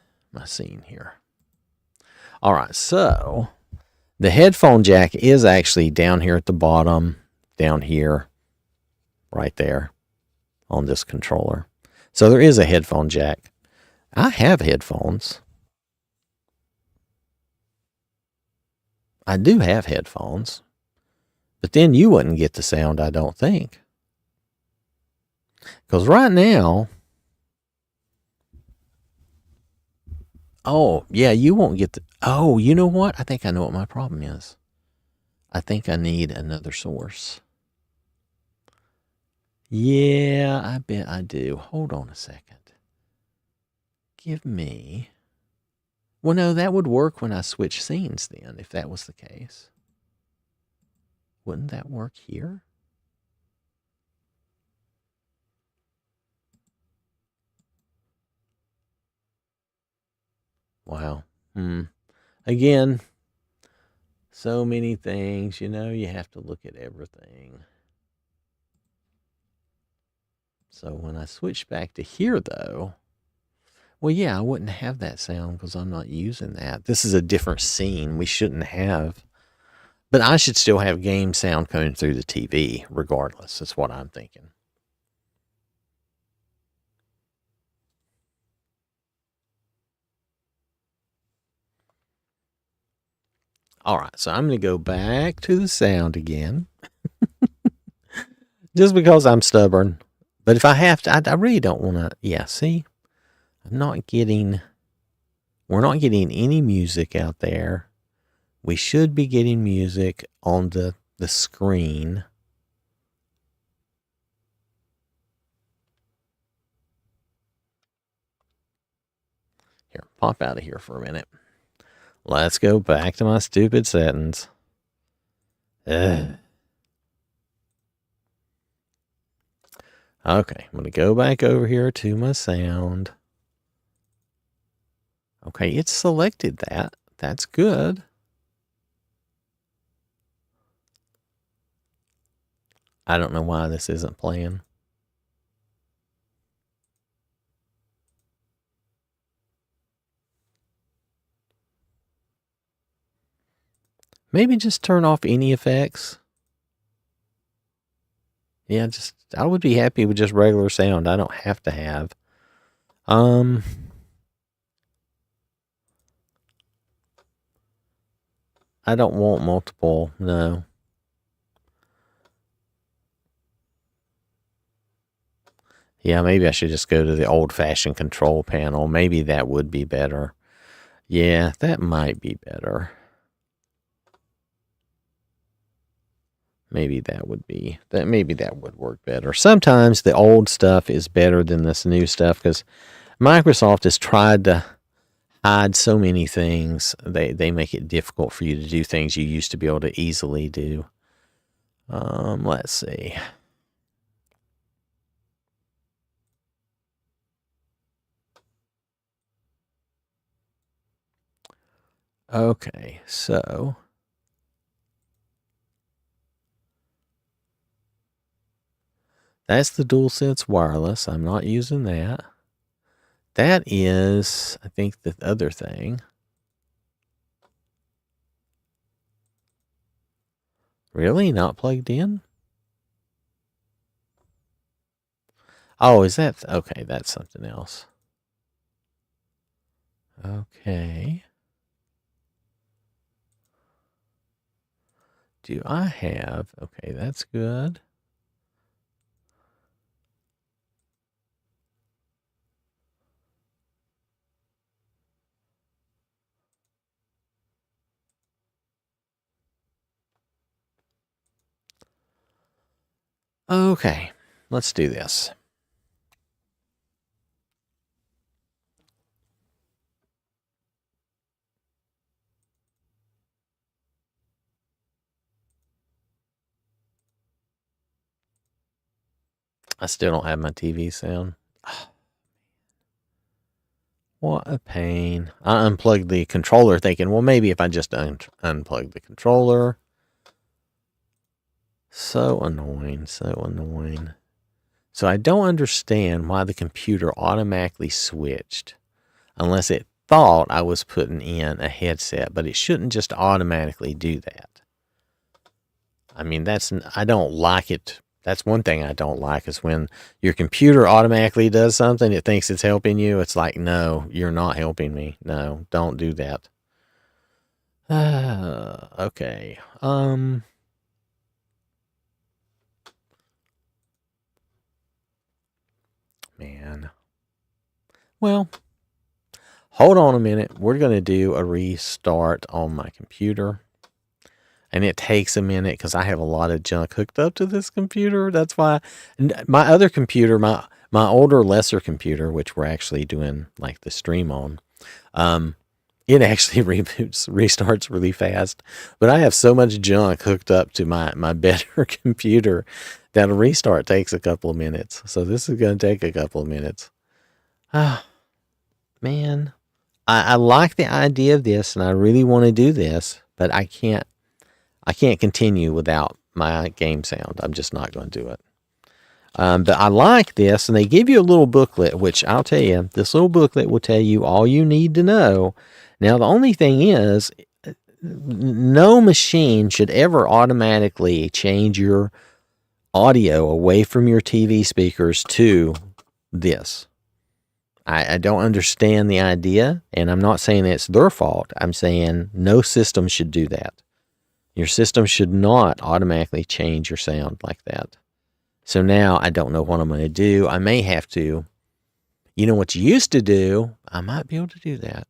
scene here. All right, so the headphone jack is actually down here at the bottom, down here, right there on this controller. So there is a headphone jack. I have headphones. I do have headphones. But then you wouldn't get the sound, I don't think. Because right now, oh, yeah, you won't get the, oh, you know what? I think I know what my problem is. I think I need another source. Yeah, I bet I do. Hold on a second. Give me, well, no, that would work when I switch scenes then, if that was the case. Wouldn't that work here? Wow. Again, so many things, you know, you have to look at everything. So when I switch back to here, though, well, yeah, I wouldn't have that sound because I'm not using that. This is a different scene. We shouldn't have. But I should still have game sound coming through the TV regardless. That's what I'm thinking. All right, so I'm going to go back to the sound again. Just because I'm stubborn. But if I have to, I really don't want to. Yeah, see? I'm not getting, we're not getting any music out there. We should be getting music on the screen. Here, pop out of here for a minute. Let's go back to my stupid settings. Ugh. Okay, I'm going to go back over here to my sound. Okay, it's selected that. That's good. I don't know why this isn't playing. Maybe just turn off any effects. Yeah, just I would be happy with just regular sound. I don't have to have. I don't want multiple, no. Yeah, maybe I should just go to the old-fashioned control panel. Maybe that would be better. Yeah, that might be better. Maybe that would be that. Maybe that would work better. Sometimes the old stuff is better than this new stuff because Microsoft has tried to hide so many things. They make it difficult for you to do things you used to be able to easily do. Let's see. Okay, so that's the DualSense wireless. I'm not using that. That is, I think, the other thing. Really? Not plugged in? Oh, is that... Okay, that's something else. Okay. Do I have... Okay, that's good. Okay, let's do this. I still don't have my TV sound. What a pain. I unplugged the controller thinking, well, maybe if I just unplug the controller. So annoying, so annoying. So I don't understand why the computer automatically switched unless it thought I was putting in a headset, but it shouldn't just automatically do that. I mean, I don't like it. That's one thing I don't like is when your computer automatically does something, it thinks it's helping you. It's like, no, you're not helping me. No, don't do that. Okay. Man. Well, hold on a minute. We're going to do a restart on my computer. And it takes a minute because I have a lot of junk hooked up to this computer. That's why my other computer, my older, lesser computer, which we're actually doing like the stream on, it actually restarts really fast. But I have so much junk hooked up to my better computer that a restart takes a couple of minutes. So this is going to take a couple of minutes. Ah, man. I like the idea of this and I really want to do this, but I can't continue without my game sound. I'm just not going to do it. But I like this, and they give you a little booklet, which I'll tell you, this little booklet will tell you all you need to know. Now, the only thing is, no machine should ever automatically change your audio away from your TV speakers to this. I don't understand the idea, and I'm not saying it's their fault. I'm saying no system should do that. Your system should not automatically change your sound like that. So now I don't know what I'm going to do. I may have to, what you used to do, I might be able to do that.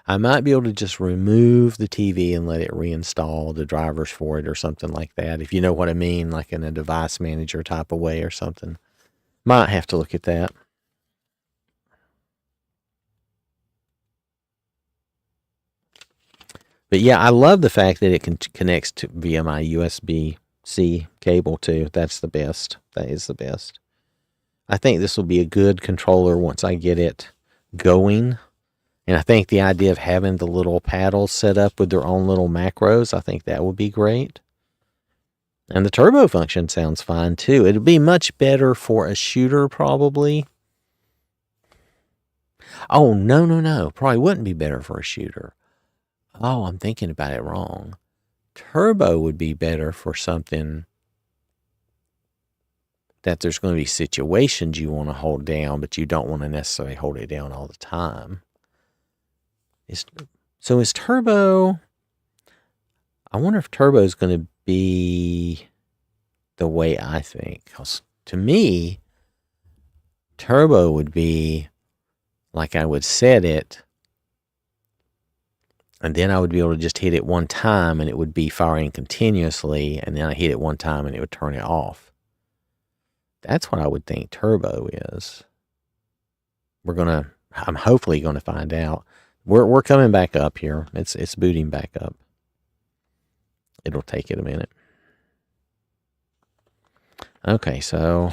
I might be able to just remove the TV and let it reinstall the drivers for it or something like that. If you know what I mean, like in a device manager type of way or something. Might have to look at that. But yeah, I love the fact that it connects to via my USB-C cable too. That's the best. That is the best. I think this will be a good controller once I get it going. And I think the idea of having the little paddles set up with their own little macros, I think that would be great. And the turbo function sounds fine too. It'd be much better for a shooter probably. Oh, no. Probably wouldn't be better for a shooter. Oh, I'm thinking about it wrong. Turbo would be better for something that there's going to be situations you want to hold down, but you don't want to necessarily hold it down all the time. So is turbo... I wonder if turbo is going to be the way I think. 'Cause to me, Turbo would be like I would set it, and then I would be able to just hit it one time and it would be firing continuously, and then I hit it one time and it would turn it off. That's what I would think turbo is. I'm hopefully gonna find out. We're coming back up here. It's booting back up. It'll take it a minute. Okay, so,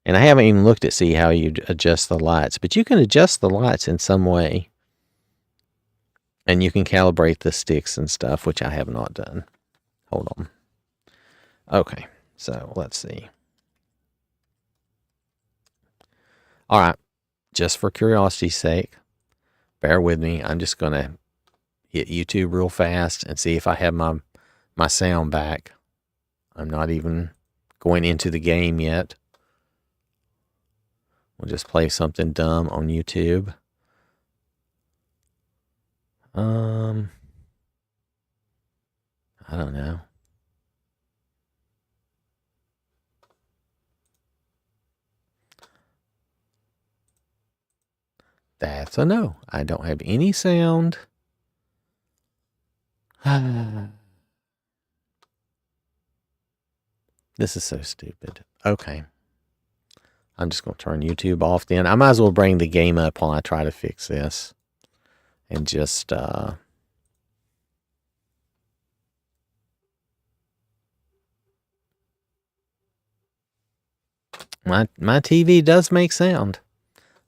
and I haven't even looked at see how you adjust the lights, but you can adjust the lights in some way. And you can calibrate the sticks and stuff, which I have not done. Hold on. Okay, so let's see. All right, just for curiosity's sake, bear with me. I'm just going to hit YouTube real fast and see if I have my sound back. I'm not even going into the game yet. We'll just play something dumb on YouTube. I don't know. That's a no. I don't have any sound. This is so stupid. Okay. I'm just going to turn YouTube off then. I might as well bring the game up while I try to fix this. And just, my TV does make sound.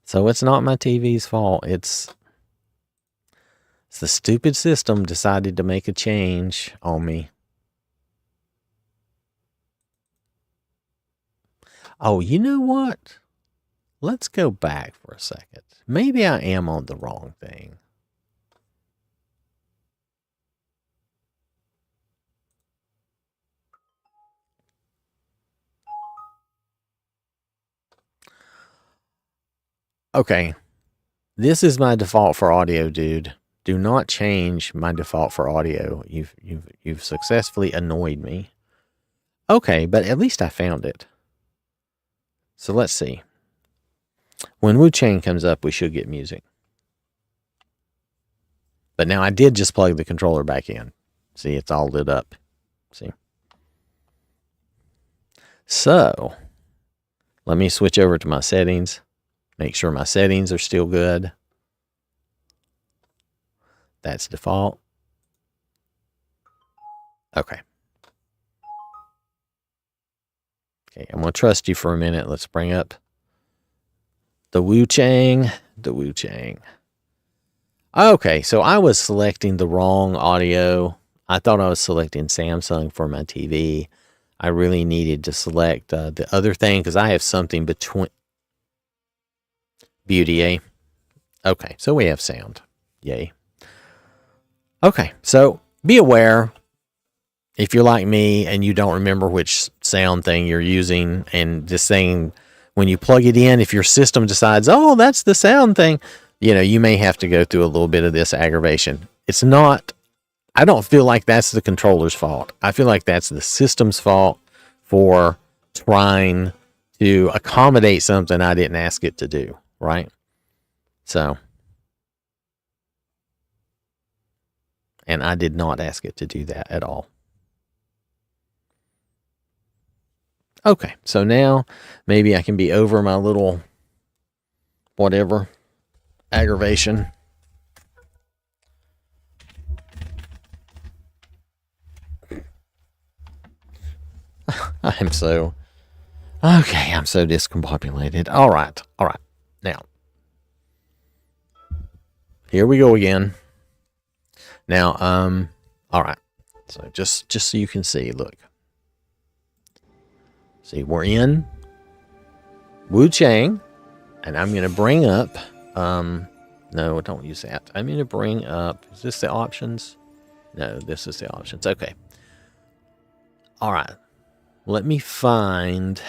So it's not my TV's fault. It's the stupid system decided to make a change on me. Oh, you know what? Let's go back for a second. Maybe I am on the wrong thing. Okay. This is my default for audio, dude. Do not change my default for audio. You've successfully annoyed me. Okay, but at least I found it. So let's see. When Wuchang comes up, we should get music. But now I did just plug the controller back in. See, it's all lit up. See? So, let me switch over to my settings. Make sure my settings are still good. That's default. Okay. Okay, I'm going to trust you for a minute. Let's bring up the Wuchang. The Wuchang. Okay, so I was selecting the wrong audio. I thought I was selecting Samsung for my TV. I really needed to select the other thing because I have something between... Beauty, eh? Okay, so we have sound. Yay. Okay, so be aware if you're like me and you don't remember which sound thing you're using, and this thing, when you plug it in, if your system decides, oh, that's the sound thing, you may have to go through a little bit of this aggravation. It's not, I don't feel like that's the controller's fault. I feel like that's the system's fault for trying to accommodate something I didn't ask it to do. Right? So, and I did not ask it to do that at all. Okay, so now maybe I can be over my little whatever aggravation. I'm so discombobulated. All right. Now, here we go again. Now, all right. So just so you can see, look. See, we're in Wuchang, and I'm going to bring up, no, don't use that. I'm going to bring up, is this the options? No, this is the options. Okay. All right. Let me find...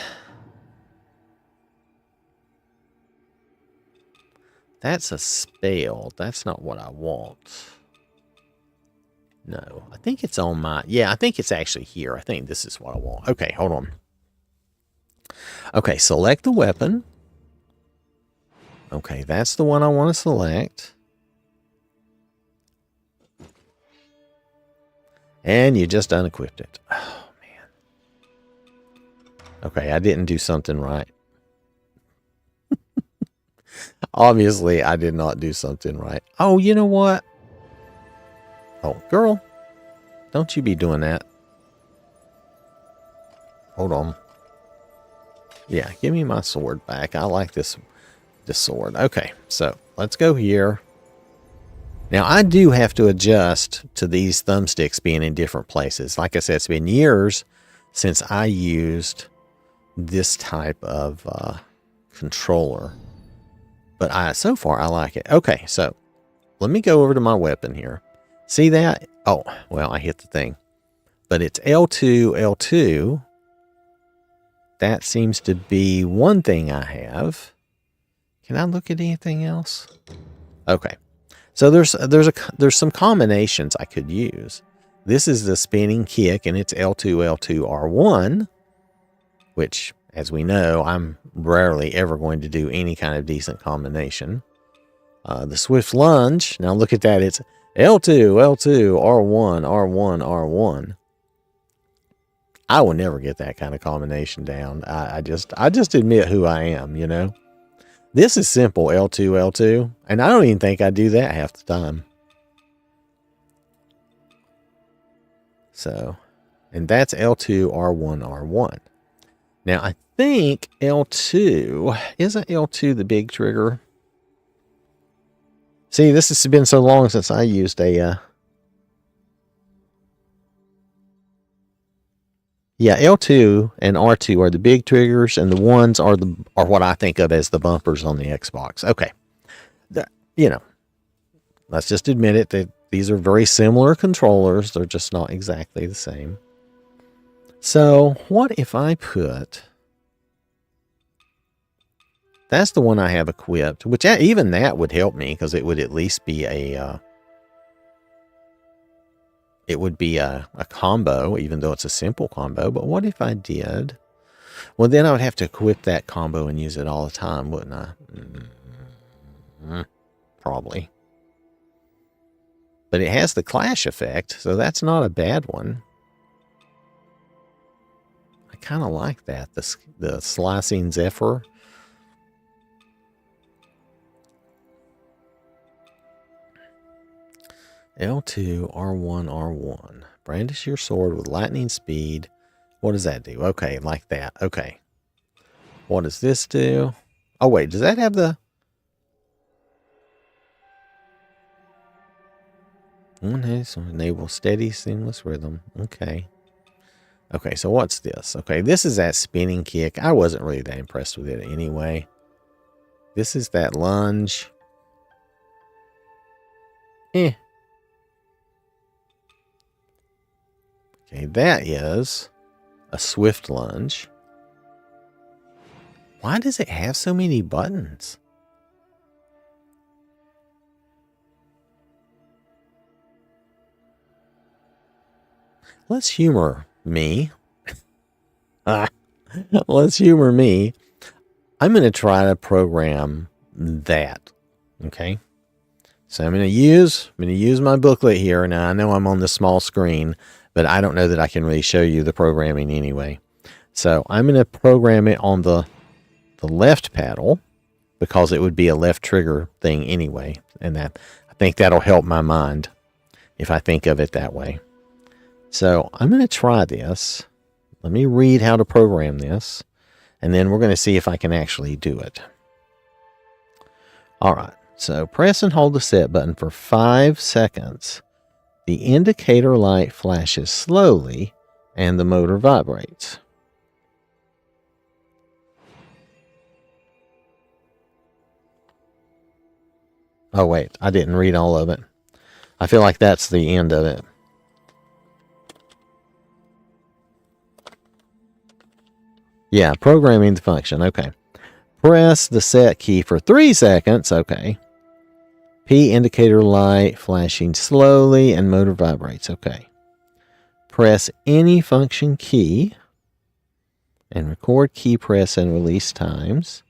That's a spell. That's not what I want. No, I think it's on my... Yeah, I think it's actually here. I think this is what I want. Okay, hold on. Okay, select the weapon. Okay, that's the one I want to select. And you just unequipped it. Oh, man. Okay, I didn't do something right. Obviously, I did not do something right. Oh, you know what? Oh, girl, don't you be doing that. Hold on. Yeah, give me my sword back. I like this sword. Okay, so let's go here. Now, I do have to adjust to these thumbsticks being in different places. Like I said, it's been years since I used this type of controller. But so far, I like it. Okay, so let me go over to my weapon here. See that? Oh, well, I hit the thing. But it's L2, L2. That seems to be one thing I have. Can I look at anything else? Okay. So there's some combinations I could use. This is the spinning kick, and it's L2, L2, R1, which, as we know, I'm rarely ever going to do any kind of decent combination. The swift lunge, now look at that, it's L2, L2, R1, R1, R1. I will never get that kind of combination down. I just admit who I am, you know. This is simple, L2, L2, and I don't even think I do that half the time. So, and that's L2, R1, R1. Now, I think L2, isn't L2 the big trigger? See, this has been so long since I used a... Yeah, L2 and R2 are the big triggers, and the ones are what I think of as the bumpers on the Xbox. Okay. You know, let's just admit it, that these are very similar controllers. They're just not exactly the same. So, what if I put... That's the one I have equipped, which even that would help me, because it would at least be a... It would be a combo, even though it's a simple combo. But what if I did? Well, then I would have to equip that combo and use it all the time, wouldn't I? Probably. But it has the clash effect, so that's not a bad one. I kind of like that, the slicing Zephyr. L2, R1, R1. Brandish your sword with lightning speed. What does that do? Okay, like that. Okay. What does this do? Oh, wait. Does that have the... Enable steady, seamless rhythm. Okay. Okay, so what's this? Okay, this is that spinning kick. I wasn't really that impressed with it anyway. This is that lunge. Okay, that is a swift lunge. Why does it have so many buttons? Let's humor me. Let's humor me. I'm going to try to program that. Okay. So I'm going to use my booklet here. Now I know I'm on the small screen, but I don't know that I can really show you the programming anyway. So I'm going to program it on the left paddle, because it would be a left trigger thing anyway. And I think that'll help my mind if I think of it that way. So I'm going to try this. Let me read how to program this, and then we're going to see if I can actually do it. All right. So press and hold the set button for 5 seconds. The indicator light flashes slowly, and the motor vibrates. Oh, wait. I didn't read all of it. I feel like that's the end of it. Yeah, programming the function. Okay. Press the set key for 3 seconds. Okay. P indicator light flashing slowly and motor vibrates. Okay. Press any function key and record key press and release times.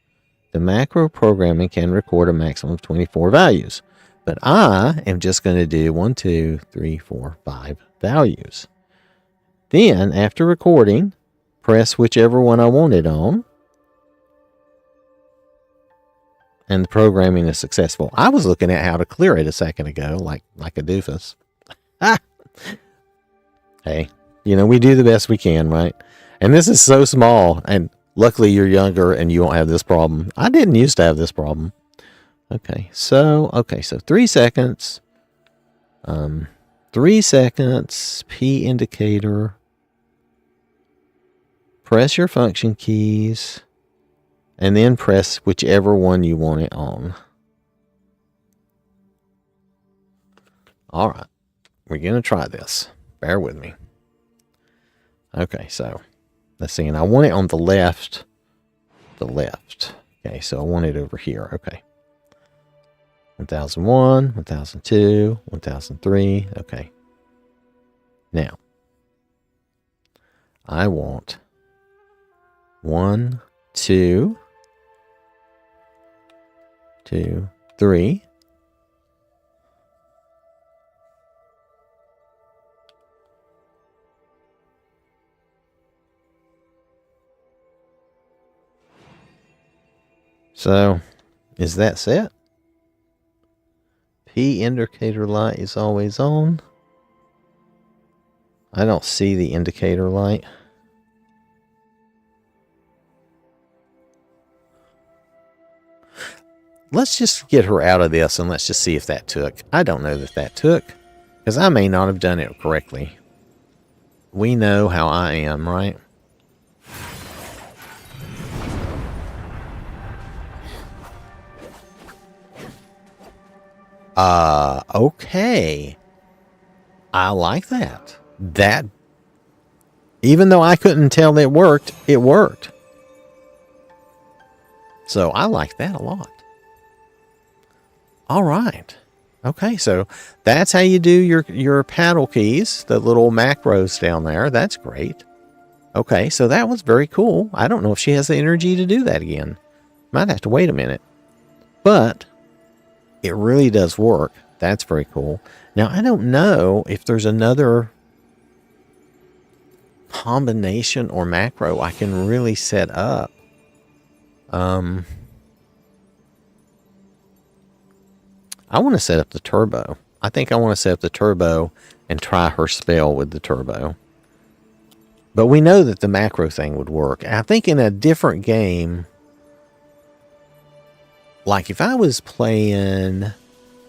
The macro programming can record a maximum of 24 values, but I am just going to do 1, 2, 3, 4, 5 values. Then, after recording, press whichever one I want it on, and the programming is successful. I was looking at how to clear it a second ago, like a doofus. Hey, we do the best we can, right? And this is so small, and luckily you're younger and you won't have this problem. I didn't used to have this problem. Okay, so 3 seconds. 3 seconds, P indicator. Press your function keys, and then press whichever one you want it on. All right, we're going to try this. Bear with me. Okay, so let's see, and I want it on the left. Okay, so I want it over here. Okay. 1001, 1002, 1003. Okay. Now, I want 1, 2, 2, 3. So, is that set? P indicator light is always on. I don't see the indicator light. Let's just get her out of this and let's just see if that took. I don't know that took, because I may not have done it correctly. We know how I am, right? Okay. I like that. That, even though I couldn't tell that it worked. So I like that a lot. All right. Okay, so that's how you do your paddle keys, the little macros down there. That's great. Okay, so that was very cool. I don't know if she has the energy to do that again. Might have to wait a minute. But it really does work. That's very cool. Now, I don't know if there's another combination or macro I can really set up. I want to set up the turbo. I think I want to set up the turbo and try her spell with the turbo. But we know that the macro thing would work. I think in a different game, like if I was playing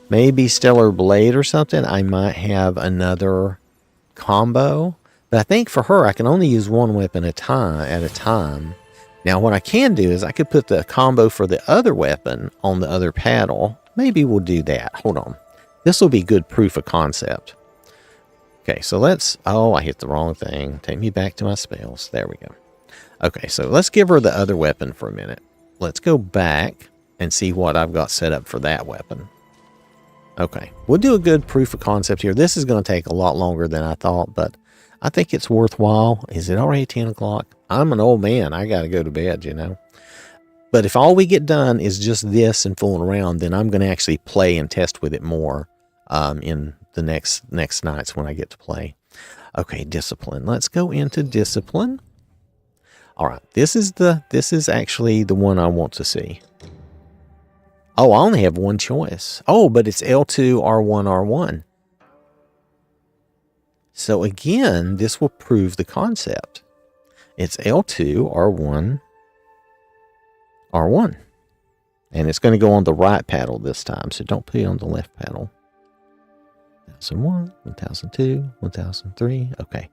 maybe Stellar Blade or something, I might have another combo. But I think for her, I can only use one weapon at a time. Now, what I can do is I could put the combo for the other weapon on the other paddle. Maybe we'll do that. Hold on. This will be good proof of concept. Okay, so let's... Oh, I hit the wrong thing. Take me back to my spells. There we go. Okay, so let's give her the other weapon for a minute. Let's go back and see what I've got set up for that weapon. Okay, we'll do a good proof of concept here. This is going to take a lot longer than I thought, but I think it's worthwhile. Is it already 10 o'clock? I'm an old man. I got to go to bed, you know. But if all we get done is just this and fooling around, then I'm going to actually play and test with it more in the next nights when I get to play. Okay, discipline. Let's go into discipline. All right, this is actually the one I want to see. Oh, I only have one choice. Oh, but it's L2, R1, R1. So again, this will prove the concept. It's L2, R1, R1. And it's going to go on the right paddle this time, so don't put it on the left paddle. 1001, 1002, 1003. Okay.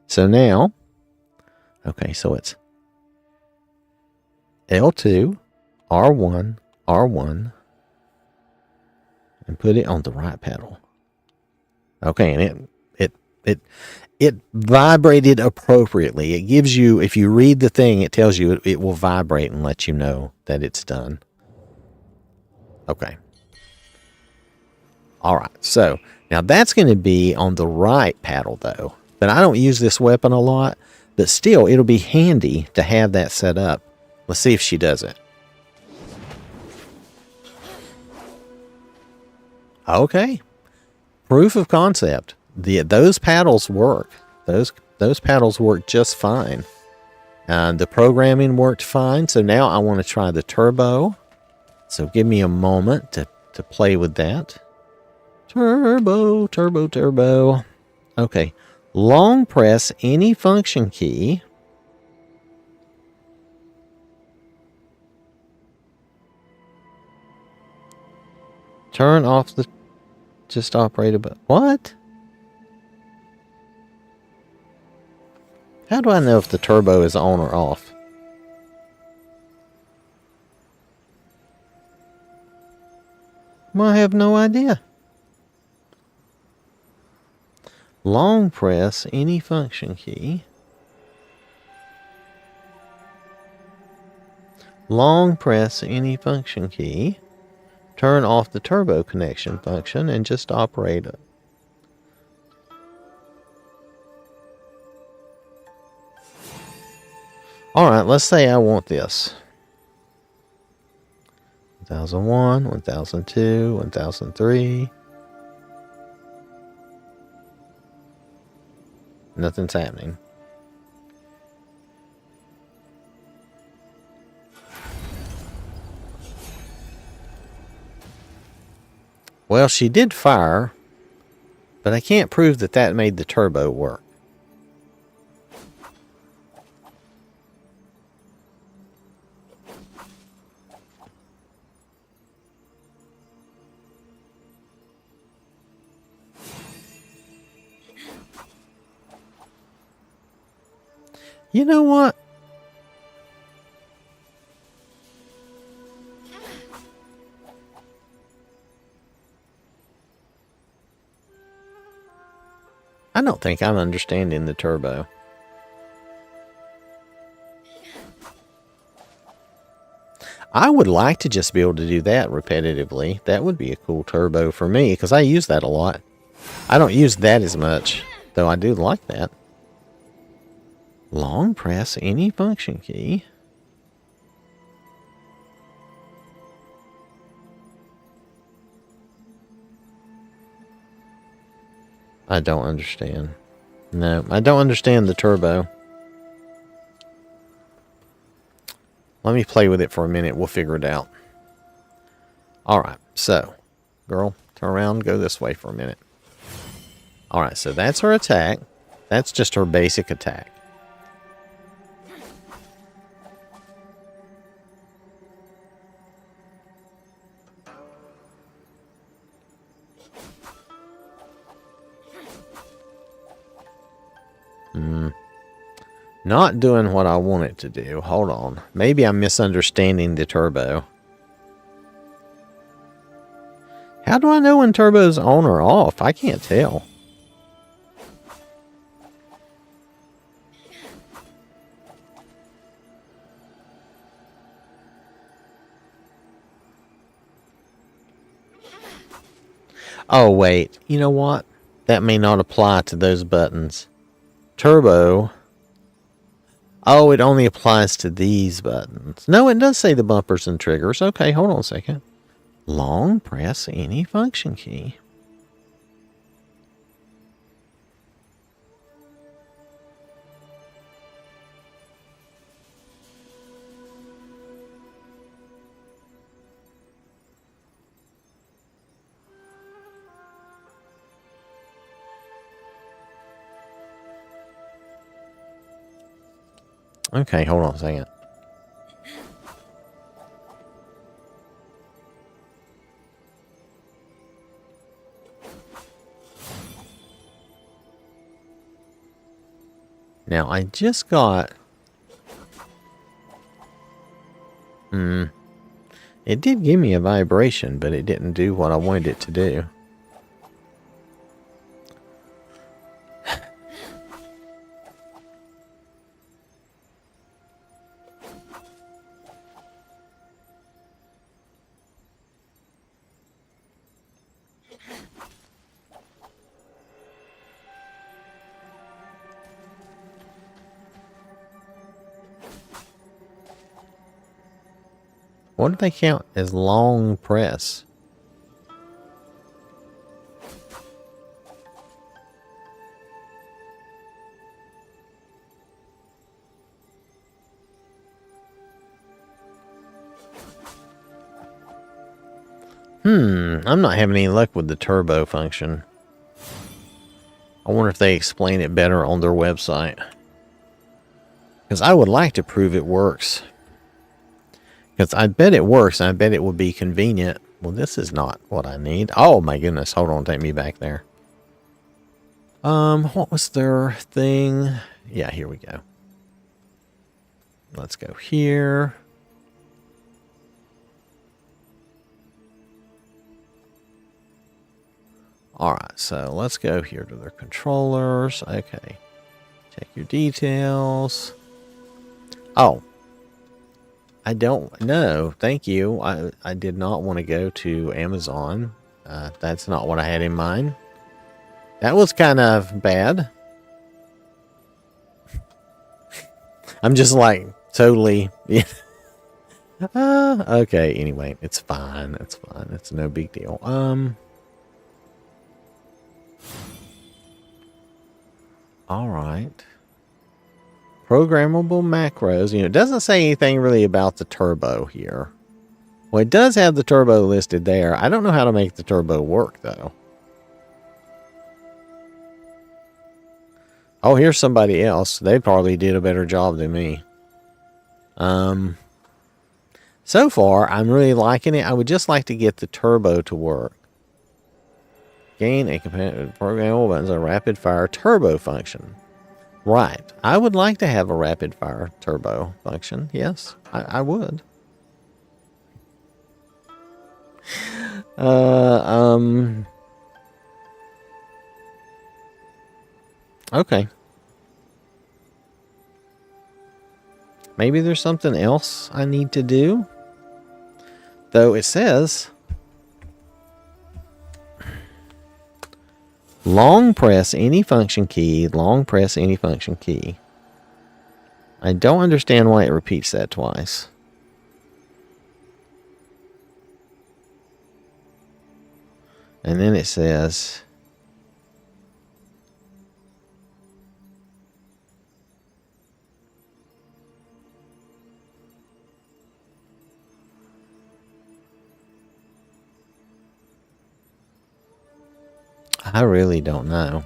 So now, okay, so it's L2, R1, R1, and put it on the right paddle. Okay, and it vibrated appropriately. It gives you, if you read the thing, it tells you it will vibrate and let you know that it's done. Okay. All right, so now that's going to be on the right paddle though, but I don't use this weapon a lot. But still, it'll be handy to have that set up. Let's see if she does it. Okay. Proof of concept. Those paddles work. Those paddles work just fine. The programming worked fine. So now I want to try the turbo. So give me a moment to play with that. Turbo, turbo, turbo. Okay. Long press any function key. Turn off the just operate a what? How do I know if the turbo is on or off? Well, I have no idea. Long press any function key. Long press any function key. Turn off the turbo connection function and just operate it. Alright, let's say I want this. 1001, 1002, 1003. Nothing's happening. Well, she did fire, but I can't prove that that made the turbo work. You know what? I don't think I'm understanding the turbo. I would like to just be able to do that repetitively. That would be a cool turbo for me, because I use that a lot. I don't use that as much, though I do like that. Long press any function key. I don't understand. No, I don't understand the turbo. Let me play with it for a minute. We'll figure it out. Alright, so, girl, turn around, go this way for a minute. Alright, so that's her attack. That's just her basic attack. Not doing what I want it to do. Hold on. Maybe I'm misunderstanding the turbo. How do I know when turbo's on or off? I can't tell. Oh, wait. You know what? That may not apply to those buttons. Turbo. Oh, it only applies to these buttons. No, it does say the bumpers and triggers. Okay, hold on a second. Long press any function key. Okay, hold on a second. Now, I just got... It did give me a vibration, but it didn't do what I wanted it to do. What do they count as long press? I'm not having any luck with the turbo function. I wonder if they explain it better on their website. Because I would like to prove it works. Because I bet it works, and I bet it would be convenient. Well, this is not what I need. Oh my goodness, hold on, take me back there. What was their thing? Yeah, here we go. Let's go here. Alright, so let's go here to their controllers. Okay. Check your details. Oh. I don't know. Thank you. I did not want to go to Amazon. That's not what I had in mind. That was kind of bad. I'm just like totally... okay, anyway. It's fine. It's fine. It's no big deal. All right. Programmable macros. It doesn't say anything really about the turbo here. Well, it does have the turbo listed there. I don't know how to make the turbo work, though. Oh, here's somebody else. They probably did a better job than me. So far, I'm really liking it. I would just like to get the turbo to work. Gain a programmable buttons, a rapid fire turbo function. Right. I would like to have a rapid fire turbo function. Yes, I would. Okay. Maybe there's something else I need to do. Though it says long press any function key, long press any function key. I don't understand why it repeats that twice. And then it says I really don't know.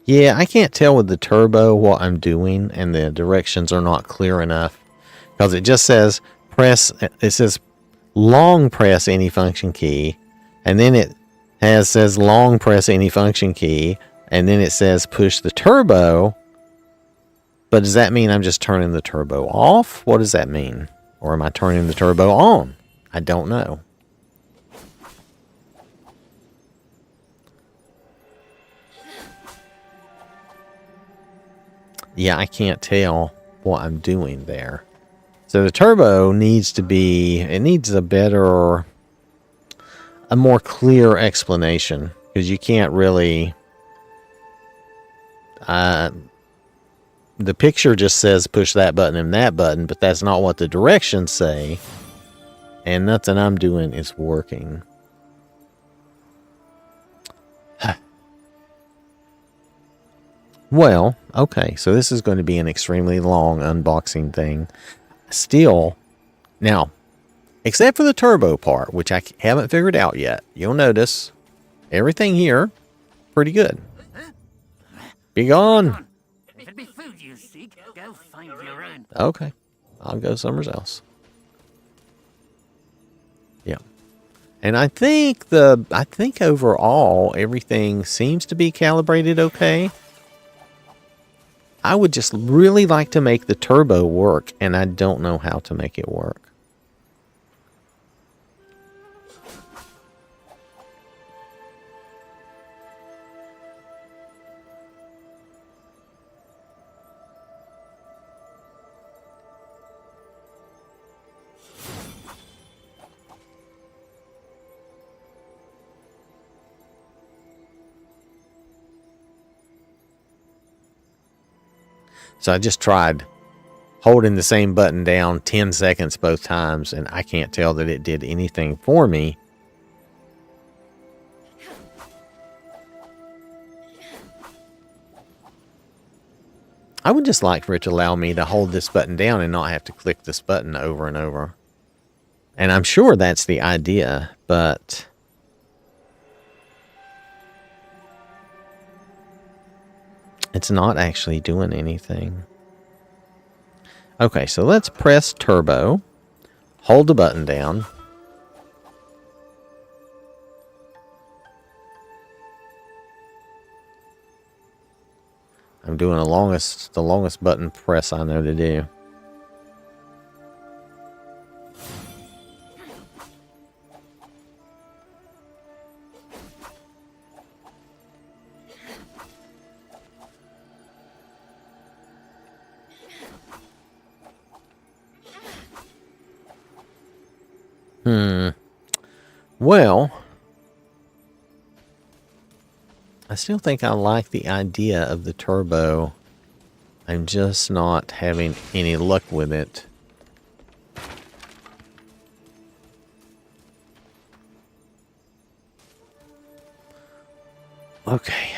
Yeah, I can't tell with the turbo what I'm doing, and the directions are not clear enough. Because it just says press, it says long press any function key, and then it says long press any function key, and then it says push the turbo. But does that mean I'm just turning the turbo off? What does that mean? Or am I turning the turbo on? I don't know. Yeah, I can't tell what I'm doing there. So the turbo needs to be, it needs a better, a more clear explanation. Because you can't really, the picture just says push that button and that button, but that's not what the directions say. And nothing I'm doing is working. Well, okay, so this is going to be an extremely long unboxing thing. Still, now, except for the turbo part, which I haven't figured out yet, you'll notice everything here pretty good. Be gone. If it be food you seek, go find your own. Okay, I'll go somewhere else. Yeah. And I think overall everything seems to be calibrated okay. I would just really like to make the turbo work, and I don't know how to make it work. So I just tried holding the same button down 10 seconds both times, and I can't tell that it did anything for me. I would just like for it to allow me to hold this button down and not have to click this button over and over. And I'm sure that's the idea, but it's not actually doing anything. Okay, so let's press turbo, hold the button down. I'm doing the longest button press I know to do. Well, I still think I like the idea of the turbo. I'm just not having any luck with it. Okay,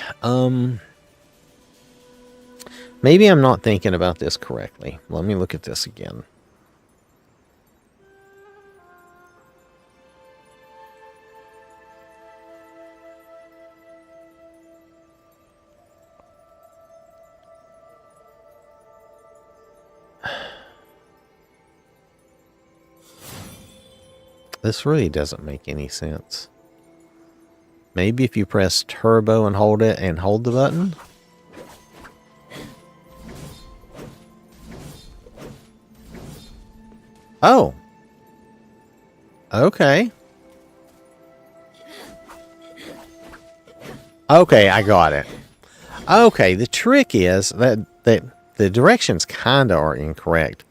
maybe I'm not thinking about this correctly. Let me look at this again. This really doesn't make any sense. Maybe if you press turbo and hold it and hold the button. Oh. Okay. Okay, I got it. Okay, the trick is that the directions kind of are incorrect.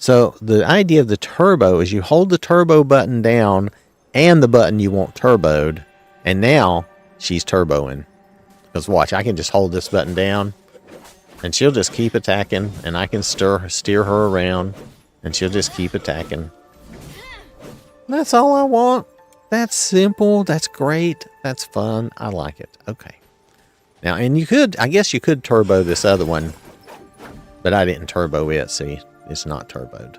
So the idea of the turbo is you hold the turbo button down and the button you want turboed. And now she's turboing. Because watch, I can just hold this button down and she'll just keep attacking. And I can steer her around and she'll just keep attacking. That's all I want. That's simple. That's great. That's fun. I like it. Okay. Now, and you could, I guess you could turbo this other one. But I didn't turbo it, see. It's not turboed.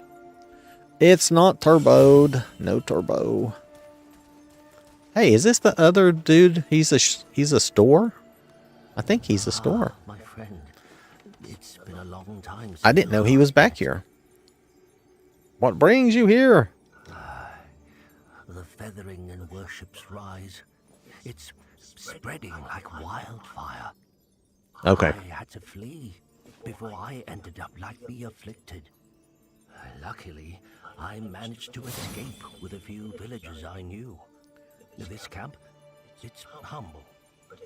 It's not turboed. No turbo. Hey, is this the other dude? He's a store? I think he's a store. My friend, it's been a long time since I didn't know he was back here. What brings you here? The feathering and worships rise. It's spreading like wildfire. Okay. I had to flee before I ended up like the afflicted. Luckily, I managed to escape with a few villagers I knew. This camp, it's humble,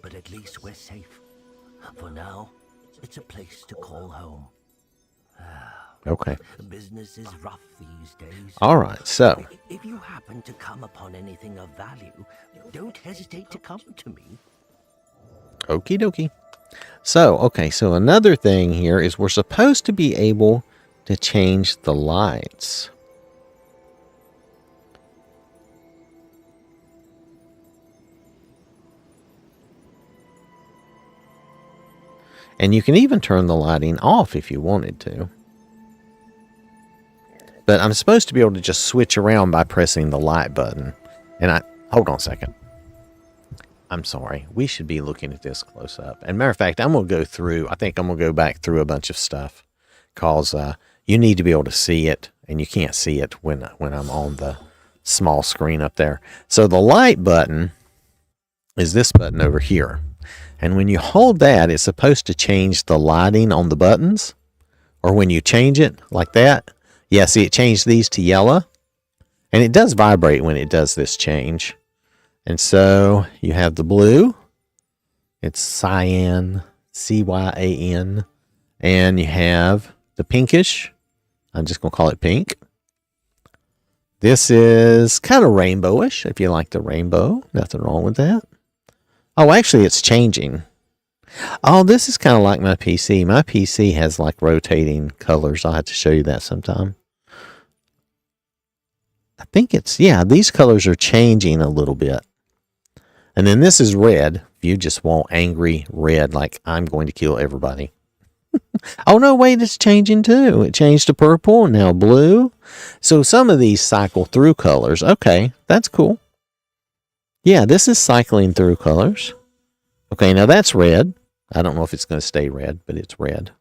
but at least we're safe. For now, it's a place to call home. Okay. Business is rough these days. All right, so. If you happen to come upon anything of value, don't hesitate to come to me. Okie dokie. So, okay, so another thing here is we're supposed to be able to change the lights. And you can even turn the lighting off if you wanted to. But I'm supposed to be able to just switch around by pressing the light button. And hold on a second. I'm sorry. We should be looking at this close up. And matter of fact, I'm going to go through, I think I'm going to go back through a bunch of stuff. Because you need to be able to see it. And you can't see it when I'm on the small screen up there. So the light button is this button over here. And when you hold that, it's supposed to change the lighting on the buttons. Or when you change it like that. Yeah, see, it changed these to yellow. And it does vibrate when it does this change. And so you have the blue. It's cyan, C-Y-A-N. And you have the pinkish. I'm just going to call it pink. This is kind of rainbowish, if you like the rainbow. Nothing wrong with that. Oh, actually, it's changing. Oh, this is kind of like my PC. My PC has like rotating colors. I'll have to show you that sometime. I think it's, yeah, these colors are changing a little bit. And then this is red. If you just want angry red, like I'm going to kill everybody. Oh, no, wait, it's changing too. It changed to purple, now blue. So some of these cycle through colors. Okay, that's cool. Yeah, this is cycling through colors. Okay, now that's red. I don't know if it's going to stay red, but it's red.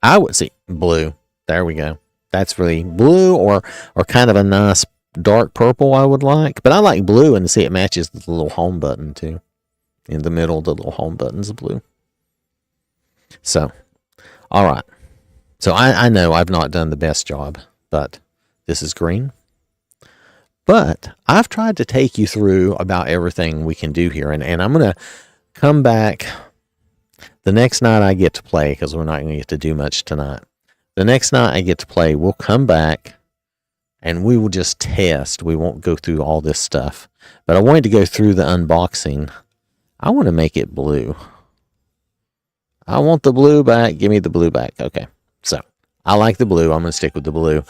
I would see blue. There we go. That's really blue or kind of a nice dark purple I would like. But I like blue, and see it matches the little home button too. In the middle, the little home button's blue. So, all right. So I know I've not done the best job, but this is green. But I've tried to take you through about everything we can do here. And I'm going to come back the next night I get to play, because we're not going to get to do much tonight. The next night I get to play, we'll come back and we will just test. We won't go through all this stuff. But I wanted to go through the unboxing. I want to make it blue. I want the blue back. Give me the blue back. Okay. So I like the blue. I'm going to stick with the blue.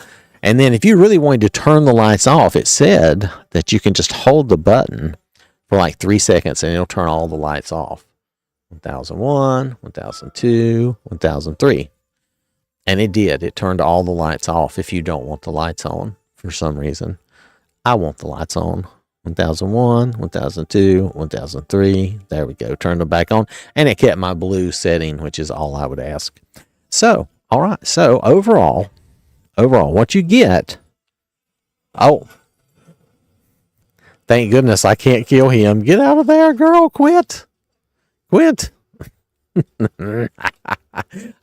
And then if you really wanted to turn the lights off, it said that you can just hold the button for like 3 seconds and it'll turn all the lights off. 1001, 1002, 1003. And it did. It turned all the lights off if you don't want the lights on for some reason. I want the lights on. 1001, 1002, 1003. There we go. Turned them back on. And it kept my blue setting, which is all I would ask. So, all right. So, overall, what you get. Oh. Thank goodness I can't kill him. Get out of there, girl. Quit.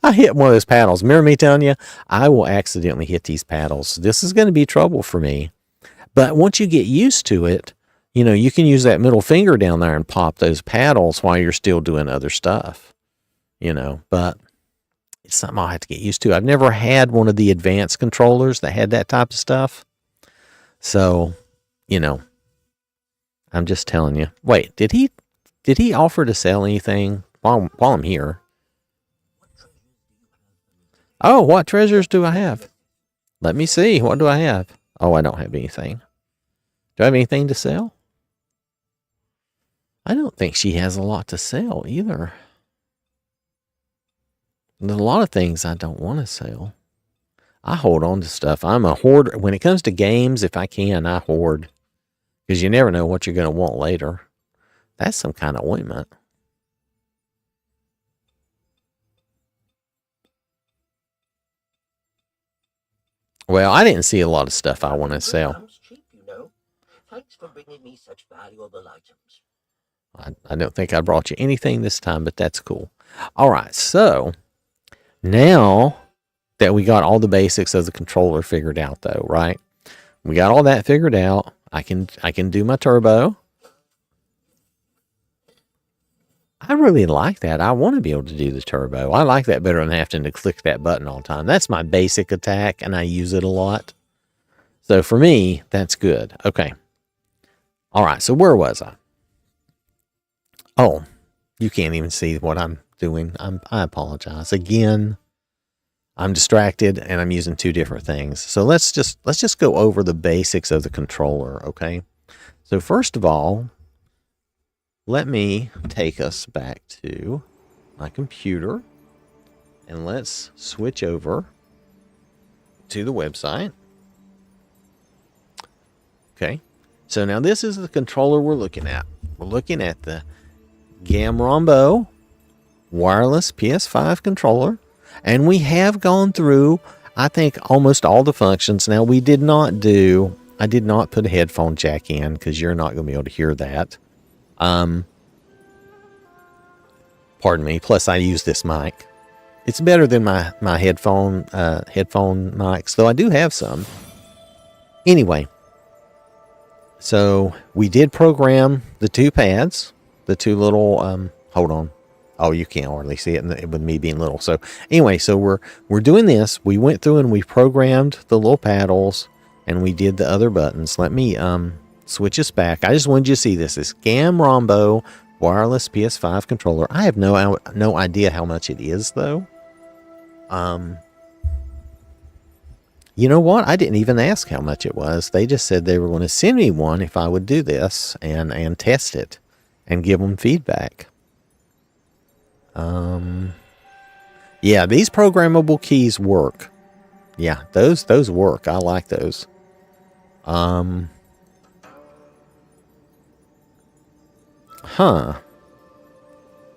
I hit one of those paddles. Remember me telling you? I will accidentally hit these paddles. This is going to be trouble for me. But once you get used to it, you know, you can use that middle finger down there and pop those paddles while you're still doing other stuff. You know, but it's something I'll have to get used to. I've never had one of the advanced controllers that had that type of stuff. So, you know, I'm just telling you. Wait, did he offer to sell anything while I'm here? Oh, what treasures do I have? Let me see. What do I have? Oh, I don't have anything. Do I have anything to sell? I don't think she has a lot to sell either. There's a lot of things I don't want to sell. I hold on to stuff. I'm a hoarder. When it comes to games, if I can, I hoard. Because you never know what you're going to want later. That's some kind of ointment. Well, I didn't see a lot of stuff I want to sell. Cheap, you know. Thanks for bringing me such valuable items. I don't think I brought you anything this time, but that's cool. All right, so now that we got all the basics of the controller figured out, though, right? We got all that figured out. I can do my turbo. I really like that. I want to be able to do the turbo. I like that better than having to click that button all the time. That's my basic attack, and I use it a lot. So for me, that's good. Okay. All right, so where was I? Oh, you can't even see what I'm doing. I apologize. Again, I'm distracted, and I'm using two different things. So let's just go over the basics of the controller, okay? So first of all, let me take us back to my computer, and let's switch over to the website. Okay, so now this is the controller we're looking at. We're looking at the Gamrombo wireless PS5 controller, and we have gone through, I think, almost all the functions. Now, I did not put a headphone jack in because you're not going to be able to hear that. Pardon me. Plus, I use this mic. It's better than my headphone mics, though I do have some. Anyway, so we did program the two pads, the two little. Hold on. Oh, you can't hardly see it with me being little. So anyway, so we're doing this. We went through and we programmed the little paddles, and we did the other buttons. Let me switch us back. I just wanted you to see this. It's Gamrombo Wireless PS5 controller. I have no idea how much it is, though. You know what? I didn't even ask how much it was. They just said they were going to send me one if I would do this and test it and give them feedback. Yeah, these programmable keys work. Yeah, those work. I like those. Huh.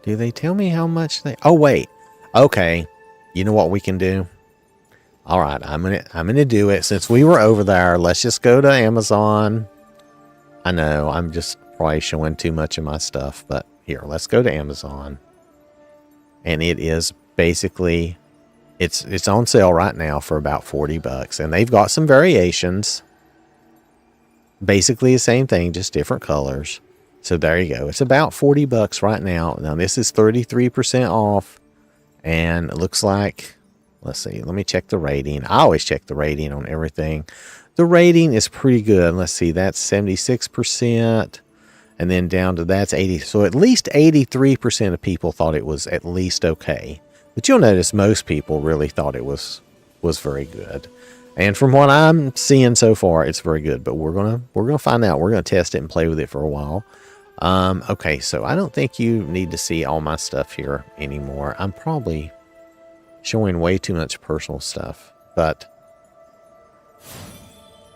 Do they tell me how much they... Oh, wait. Okay. You know what we can do? All right, I'm gonna do it. Since we were over there, let's just go to Amazon. I know, I'm just probably showing too much of my stuff, but here, let's go to Amazon. And it is basically... It's on sale right now for about $40. And they've got some variations. Basically the same thing, just different colors. So there you go. It's about $40 right now. Now this is 33% off. And it looks like, let's see, let me check the rating. I always check the rating on everything. The rating is pretty good. Let's see, that's 76%. And then down to that's 80. So at least 83% of people thought it was at least okay. But you'll notice most people really thought it was very good. And from what I'm seeing so far, it's very good. But we're gonna find out. We're gonna test it and play with it for a while. Okay, so I don't think you need to see all my stuff here anymore. I'm probably showing way too much personal stuff. But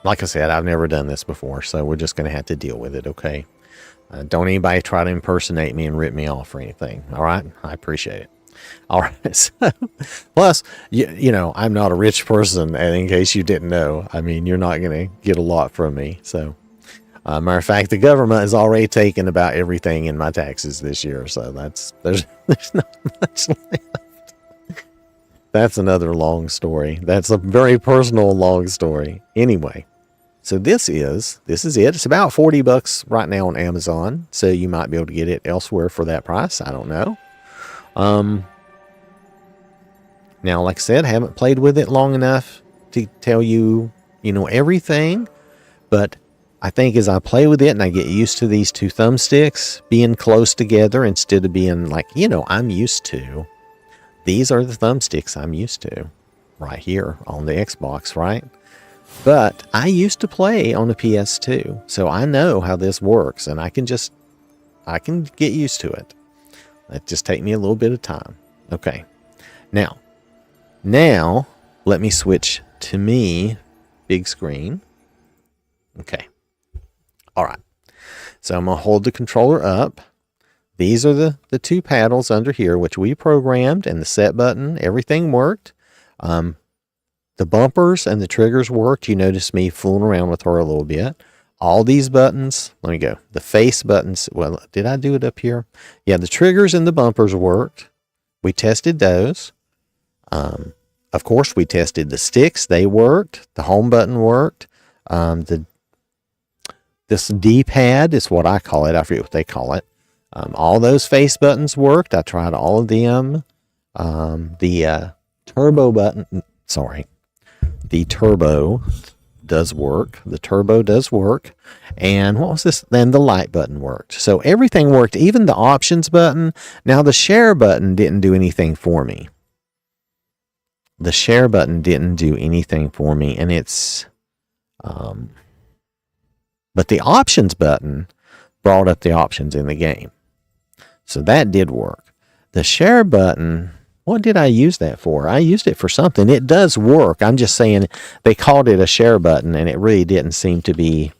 like I said, I've never done this before, so we're just gonna have to deal with it. Okay. Don't anybody try to impersonate me and rip me off or anything. All right, I appreciate it. All right. So, plus, you know, I'm not a rich person, and in case you didn't know, I mean, you're not going to get a lot from me. So, matter of fact, the government has already taken about everything in my taxes this year. So there's not much left. That's another long story. That's a very personal long story. Anyway, so this is it. It's about $40 right now on Amazon. So you might be able to get it elsewhere for that price. I don't know. Now, like I said, I haven't played with it long enough to tell you, everything. But I think as I play with it and I get used to these two thumbsticks being close together instead of being like, I'm used to. These are the thumbsticks I'm used to right here on the Xbox, right? But I used to play on the PS2, so I know how this works, and I can get used to it. It just take me a little bit of time. Okay. Now, let me switch to me, big screen. Okay. All right. So I'm going to hold the controller up. These are the two paddles under here, which we programmed, and the set button. Everything worked. The bumpers and the triggers worked. You noticed me fooling around with her a little bit. All these buttons, let me go. The face buttons, well, did I do it up here? Yeah, the triggers and the bumpers worked. We tested those. Of course, we tested the sticks. They worked. The home button worked. This D-pad is what I call it. I forget what they call it. All those face buttons worked. I tried all of them. The turbo button, sorry. The turbo does work. The turbo does work. And what was this? Then the light button worked. So everything worked, even the options button. Now the share button didn't do anything for me. The share button didn't do anything for me. And it's, but the options button brought up the options in the game. So that did work. The share button, what did I use that for? I used it for something. It does work. I'm just saying they called it a share button, and it really didn't seem to be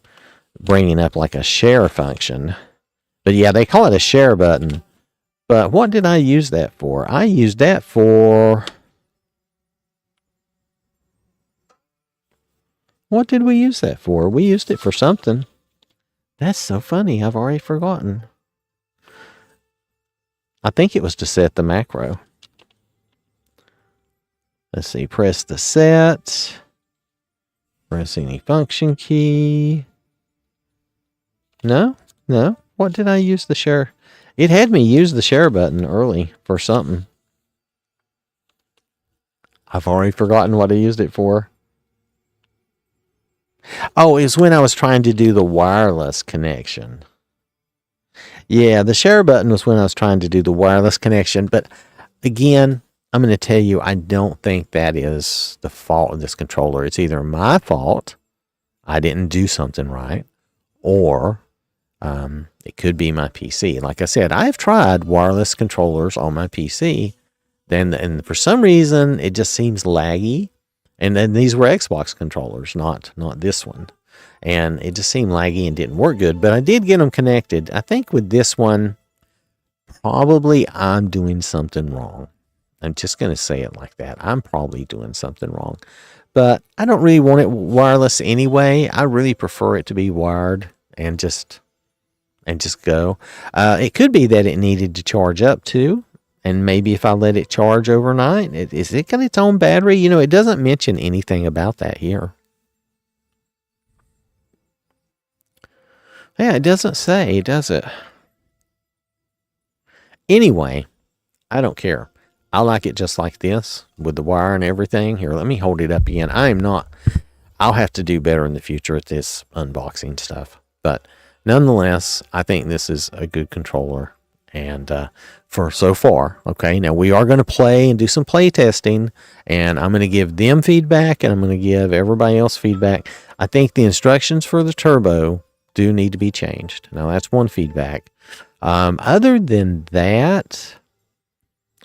bringing up like a share function. But yeah, they call it a share button. But what did I use that for? I used that for... What did we use that for? We used it for something. That's so funny. I've already forgotten. I think it was to set the macro. Let's see. Press the set. Press any function key. No. What did I use the share? It had me use the share button early for something. I've already forgotten what I used it for. Oh, it was when I was trying to do the wireless connection. Yeah, the share button was when I was trying to do the wireless connection. But again, I'm going to tell you, I don't think that is the fault of this controller. It's either my fault, I didn't do something right, or it could be my PC. Like I said, I've tried wireless controllers on my PC, and for some reason it just seems laggy. And then these were Xbox controllers, not this one, and it just seemed laggy and didn't work good. But I did get them connected. I think with this one, probably I'm doing something wrong. I'm just going to say it like that. I'm probably doing something wrong. But I don't really want it wireless anyway. I really prefer it to be wired and just go. It could be that it needed to charge up too. And maybe if I let it charge overnight, is it got its own battery? You know, it doesn't mention anything about that here. Yeah, it doesn't say, does it? Anyway, I don't care. I like it just like this with the wire and everything. Here, let me hold it up again. I'll have to do better in the future at this unboxing stuff. But nonetheless, I think this is a good controller. And for so far, okay, now we are going to play and do some play testing. And I'm going to give them feedback and I'm going to give everybody else feedback. I think the instructions for the turbo do need to be changed. Now, that's one feedback. Other than that,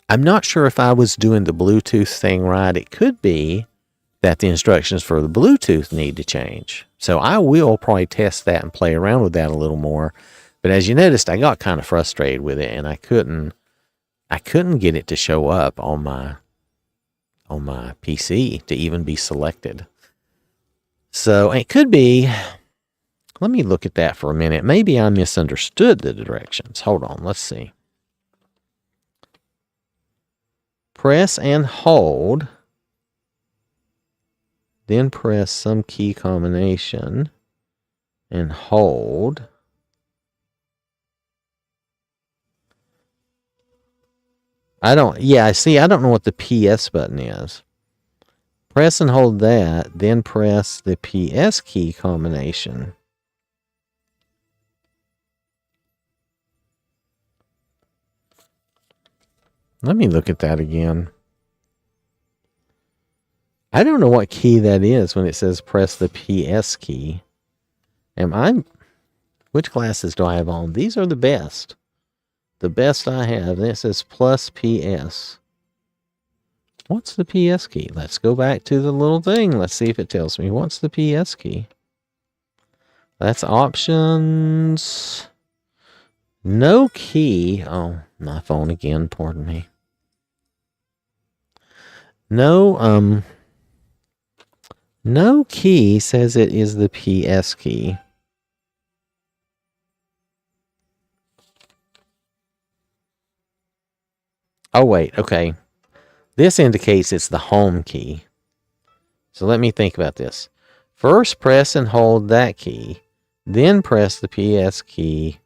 I'm not sure if I was doing the Bluetooth thing right. It could be that the instructions for the Bluetooth need to change. So I will probably test that and play around with that a little more. But as you noticed, I got kind of frustrated with it and I couldn't get it to show up on my PC to even be selected. So it could be, let me look at that for a minute. Maybe I misunderstood the directions. Hold on, let's see. Press and hold, then press some key combination and hold. I don't know what the PS button is. Press and hold that, then press the PS key combination. Let me look at that again. I don't know what key that is when it says press the PS key. Which glasses do I have on? These are the best. The best I have. And it says plus PS. What's the PS key? Let's go back to the little thing. Let's see if it tells me. What's the PS key? That's options. No key. Oh, my phone again. Pardon me. No key says it is the PS key. Oh, wait. Okay. This indicates it's the home key. So let me think about this. First, press and hold that key. Then press the PS key.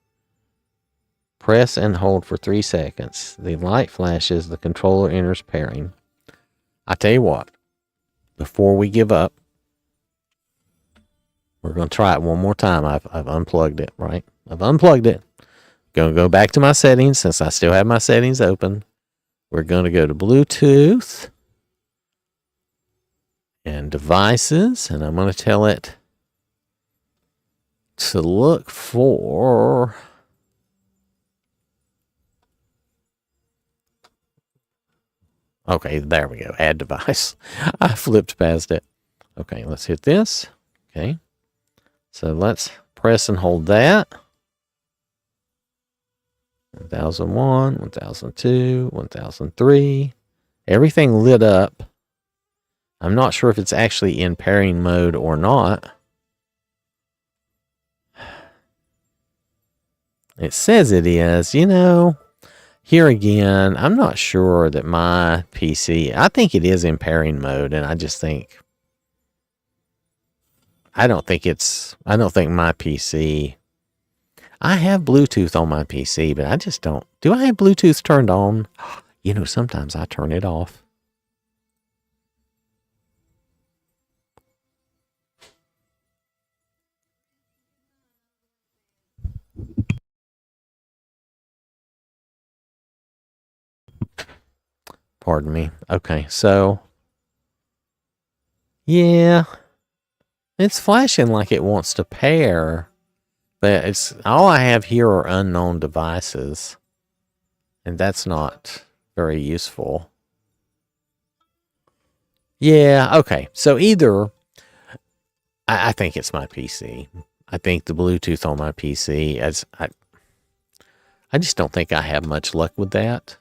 Press and hold for 3 seconds. The light flashes. The controller enters pairing. I tell you what. Before we give up, we're going to try it one more time. I've unplugged it, right? I've unplugged it. Going to go back to my settings since I still have my settings open. We're going to go to Bluetooth and devices, and I'm going to tell it to look for okay, there we go. Add device. I flipped past it. Okay, let's hit this. Okay. So let's press and hold that. 1001, 1002, 1003. Everything lit up. I'm not sure if it's actually in pairing mode or not. It says it is. You know, here again, I'm not sure that my PC, I think it is in pairing mode, and I just think, I don't think my PC, I have Bluetooth on my PC, but I just don't, do I have Bluetooth turned on? You know, sometimes I turn it off. Pardon me. Okay, so yeah, it's flashing like it wants to pair, but it's all I have here are unknown devices, and that's not very useful. Yeah, okay. So either I think it's my PC. I think the Bluetooth on my PC, as I just don't think I have much luck with that.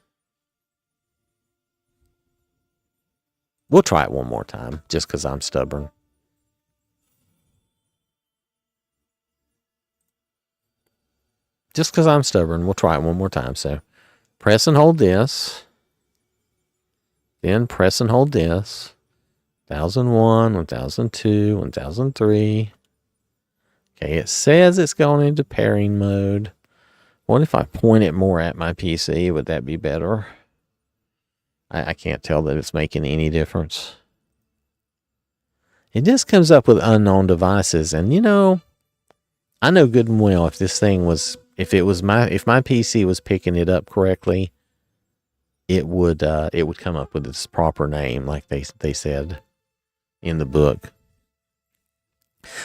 We'll try it one more time, just because I'm stubborn. Just because I'm stubborn, we'll try it one more time. So press and hold this. Then press and hold this. 1001, 1002, 1003. Okay, it says it's going into pairing mode. What if I point it more at my PC? Would that be better? I can't tell that it's making any difference. It just comes up with unknown devices, and you know, I know good and well if this thing was, if my PC was picking it up correctly, it would come up with its proper name, like they said in the book.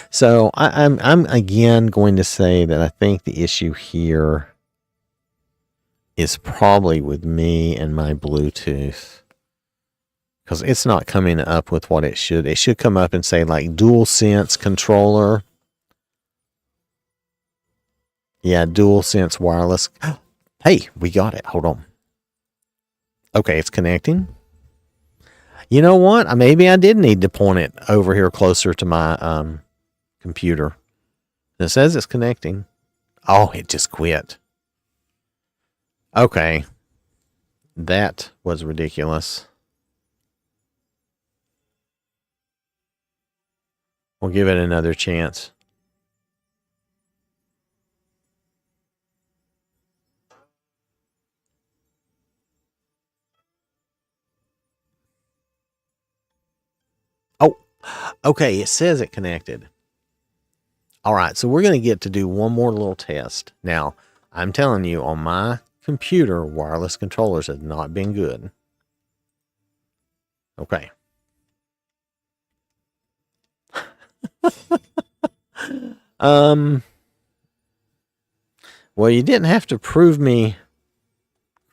So I'm again going to say that I think the issue here is probably with me and my Bluetooth, because it's not coming up with what it should. It should come up and say like DualSense controller. Yeah, DualSense wireless. Hey, we got it. Hold on. Okay, it's connecting. You know what? Maybe I did need to point it over here closer to my computer. It says it's connecting. Oh, it just quit. Okay. That was ridiculous. We'll give it another chance. Oh, okay. It says it connected. All right. So we're going to get to do one more little test. Now, I'm telling you, on my computer, wireless controllers have not been good. Okay. Well, you didn't have to prove me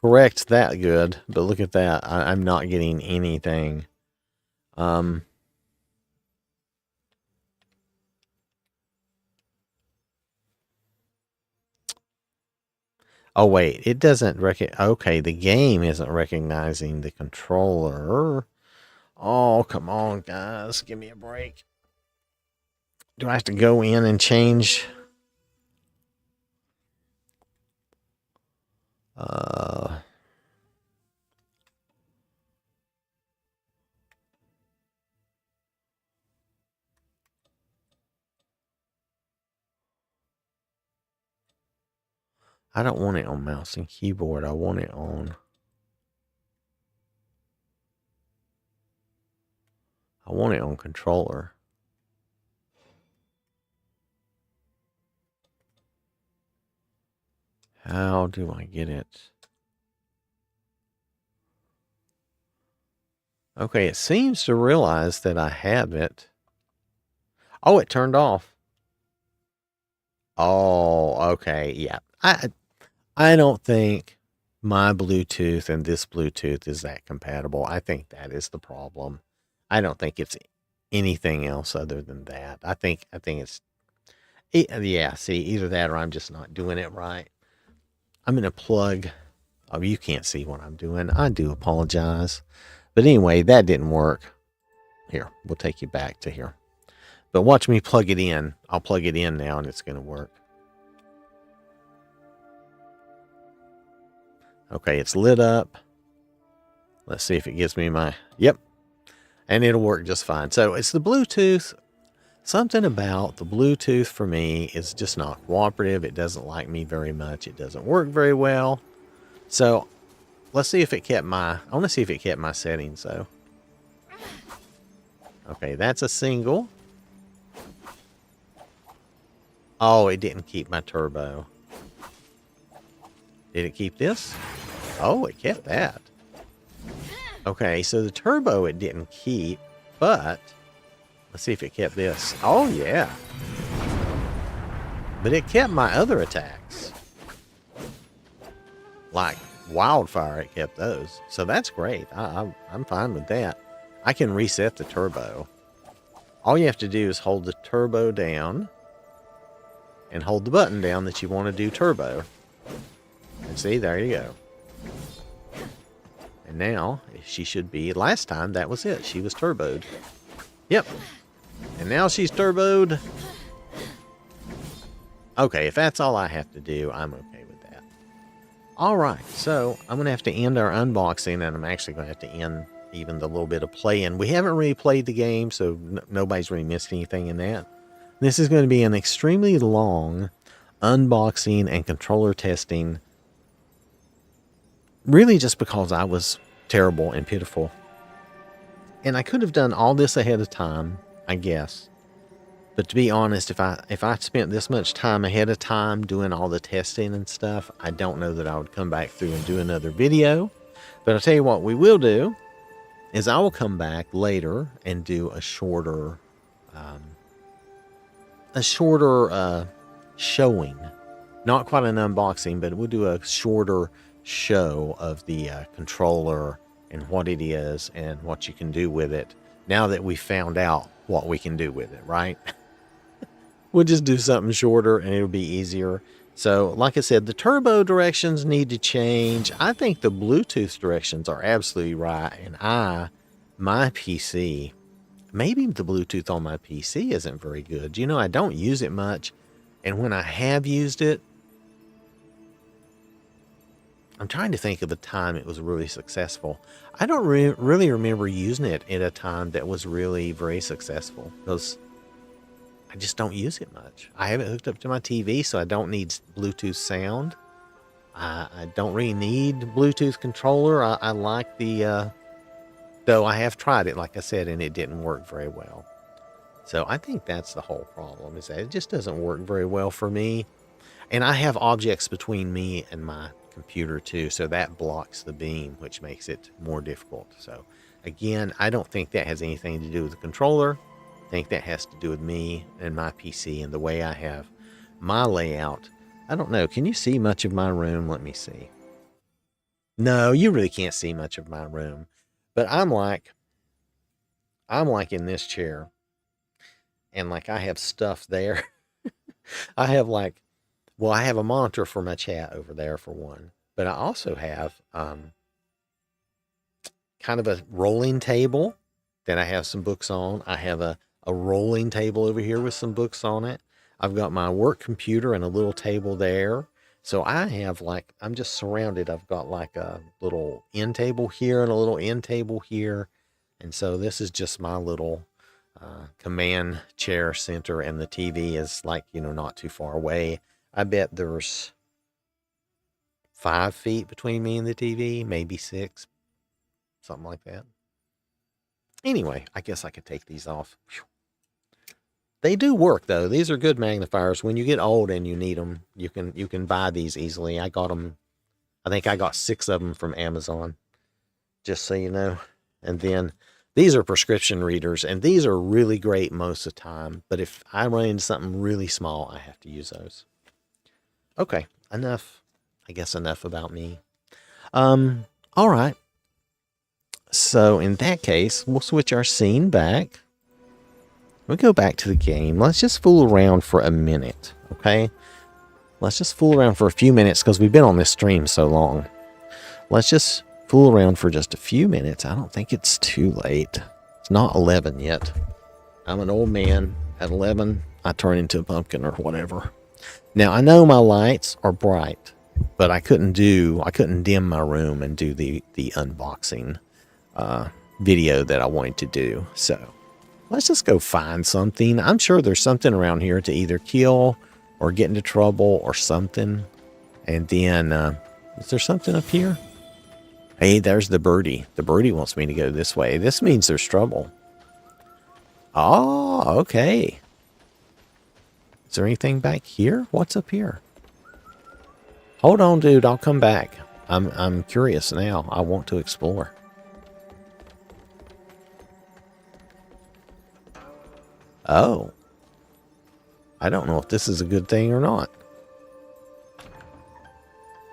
correct that good, but look at that. I'm not getting anything. Oh, wait, it doesn't okay, the game isn't recognizing the controller. Oh, come on, guys. Give me a break. Do I have to go in and change? I don't want it on mouse and keyboard. I want it on. I want it on controller. How do I get it? Okay, it seems to realize that I have it. Oh, it turned off. Oh, okay. Yeah. I don't think my Bluetooth and this Bluetooth is that compatible. I think that is the problem. I don't think it's anything else other than that. I think it's yeah, see, either that or I'm just not doing it right. I'm going to plug. Oh, you can't see what I'm doing. I do apologize. But anyway, that didn't work. Here, we'll take you back to here. But watch me plug it in. I'll plug it in now and it's going to work. Okay, it's lit up. Let's see if it gives me my... Yep. And it'll work just fine. So it's the Bluetooth. Something about the Bluetooth for me is just not cooperative. It doesn't like me very much. It doesn't work very well. So let's see if it kept my... I want to see if it kept my settings, though. Okay, that's a single. Oh, it didn't keep my turbo. Did it keep this? Oh, it kept that. Okay, so the turbo it didn't keep, but let's see if it kept this. Oh, yeah. But it kept my other attacks. Like wildfire, it kept those. So that's great. I'm fine with that. I can reset the turbo. All you have to do is hold the turbo down and hold the button down that you want to do turbo. And see, there you go. And now she should be, last time that was it. She was turboed. Yep. And now she's turboed. Okay, if that's all I have to do, I'm okay with that. All right, so I'm going to have to end our unboxing, and I'm actually going to have to end even the little bit of playing. We haven't really played the game, so nobody's really missed anything in that. This is going to be an extremely long unboxing and controller testing, really just because I was terrible and pitiful. And I could have done all this ahead of time, I guess. But to be honest, if I spent this much time ahead of time doing all the testing and stuff, I don't know that I would come back through and do another video. But I'll tell you what we will do is I will come back later and do a shorter showing. Not quite an unboxing, but we'll do a shorter show of the controller and what it is and what you can do with it now that we found out what we can do with it, right? We'll just do something shorter and it'll be easier. So, like I said, the turbo directions need to change. I think the Bluetooth directions are absolutely right. And my PC, maybe the Bluetooth on my PC isn't very good. You know, I don't use it much. And when I have used it, I'm trying to think of a time it was really successful. I don't really remember using it at a time that was really very successful because I just don't use it much. I have it hooked up to my TV, so I don't need Bluetooth sound. I don't really need Bluetooth controller. I like the, though I have tried it, like I said, and it didn't work very well. So I think that's the whole problem, is that it just doesn't work very well for me. And I have objects between me and my computer too, so that blocks the beam, which makes it more difficult. So again, I don't think that has anything to do with the controller. I think that has to do with me and my PC and the way I have my layout. I don't know. Can you see much of my room? Let me see. No, you really can't see much of my room. But I'm like in this chair. And like I have stuff there. I have like, well, I have a monitor for my chat over there for one. But I also have kind of a rolling table that I have some books on. I have a rolling table over here with some books on it. I've got my work computer and a little table there. So I have like, I'm just surrounded. I've got like a little end table here and a little end table here. And so this is just my little command chair center, and the TV is like, you know, not too far away. I bet there's 5 feet between me and the TV, maybe 6, something like that. Anyway, I guess I could take these off. Whew. They do work though. These are good magnifiers. When you get old and you need them, you can buy these easily. I got them. I think I got 6 of them from Amazon, just so you know. And then these are prescription readers, and these are really great most of the time. But if I run into something really small, I have to use those. Okay, enough. I guess enough about me. All right. So in that case, we'll switch our scene back. We'll go back to the game. Let's just fool around for a minute, okay? Let's just fool around for a few minutes because we've been on this stream so long. Let's just fool around for just a few minutes. I don't think it's too late. It's not 11 yet. I'm an old man. At 11, I turn into a pumpkin or whatever. Now, I know my lights are bright, but I couldn't dim my room and do the unboxing video that I wanted to do. So let's just go find something. I'm sure there's something around here to either kill or get into trouble or something. And then, is there something up here? Hey, there's the birdie. The birdie wants me to go this way. This means there's trouble. Oh, okay. Is there anything back here? What's up here? Hold on, dude. I'll come back. I'm curious now. I want to explore. Oh. I don't know if this is a good thing or not.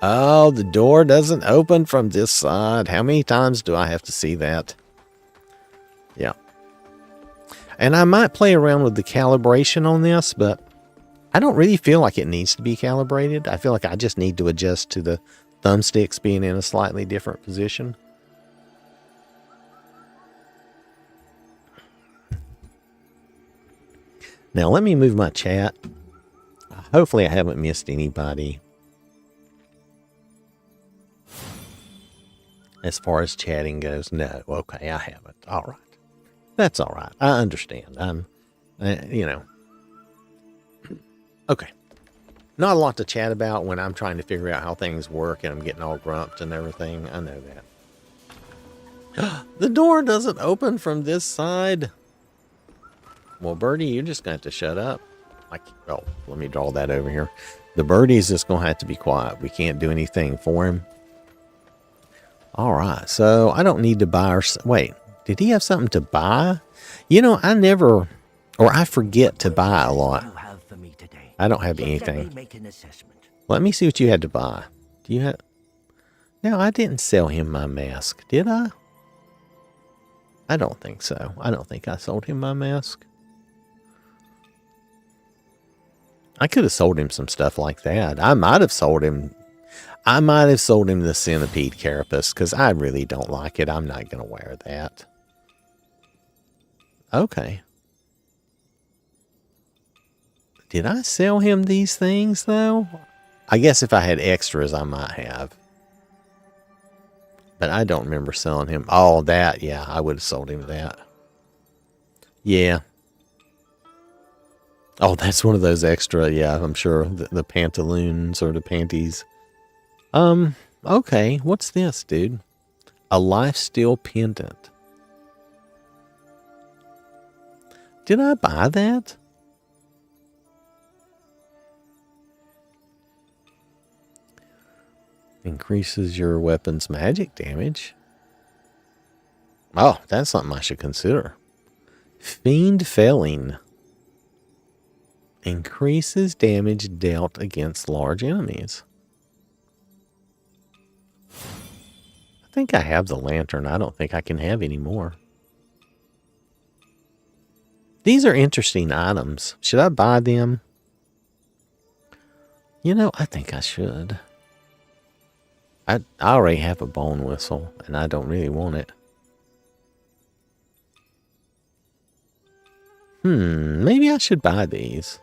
Oh, the door doesn't open from this side. How many times do I have to see that? Yeah. And I might play around with the calibration on this, but I don't really feel like it needs to be calibrated. I feel like I just need to adjust to the thumbsticks being in a slightly different position. Now, let me move my chat. Hopefully, I haven't missed anybody. As far as chatting goes, no. Okay, I haven't. All right. That's all right. I understand. You know. Okay. Not a lot to chat about when I'm trying to figure out how things work and I'm getting all grumped and everything. I know that. The door doesn't open from this side. Well, Birdie, you're just going to have to shut up. Oh, let me draw that over here. The birdie's just going to have to be quiet. We can't do anything for him. All right, so I don't need to buy or... Wait, did he have something to buy? You know, I never... Or I forget to buy a lot. I don't have anything. Let me see what you had to buy. Do you have... No, I didn't sell him my mask, did I? I don't think so. I don't think I sold him my mask. I could have sold him some stuff like that. I might have sold him the centipede carapace because I really don't like it. I'm not going to wear that. Okay. Did I sell him these things, though? I guess if I had extras, I might have. But I don't remember selling him. Oh, that. Yeah, I would have sold him that. Yeah. Oh, that's one of those extra. Yeah, I'm sure. The pantaloons or the panties. Okay. What's this, dude? A lifesteal pendant. Did I buy that? Increases your weapon's magic damage. Oh, that's something I should consider. Fiend Felling. Increases damage dealt against large enemies. I think I have the lantern. I don't think I can have any more. These are interesting items. Should I buy them? You know, I think I should. I already have a bone whistle, and I don't really want it. Maybe I should buy these.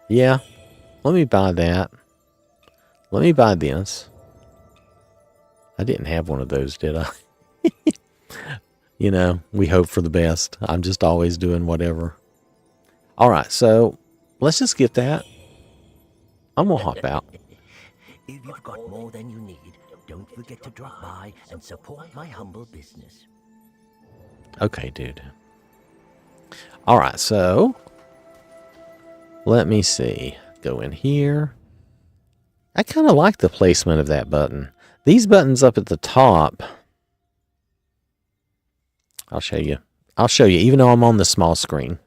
Yeah, let me buy that. Let me buy this. I didn't have one of those, did I? You know, we hope for the best. I'm just always doing whatever. All right, so let's just get that. I'm going to hop out. If you've got more than you need, don't forget to drop by and support my humble business. Okay, dude. All right, so let me see. Go in here. I kind of like the placement of that button. These buttons up at the top. I'll show you. I'll show you, even though I'm on the small screen.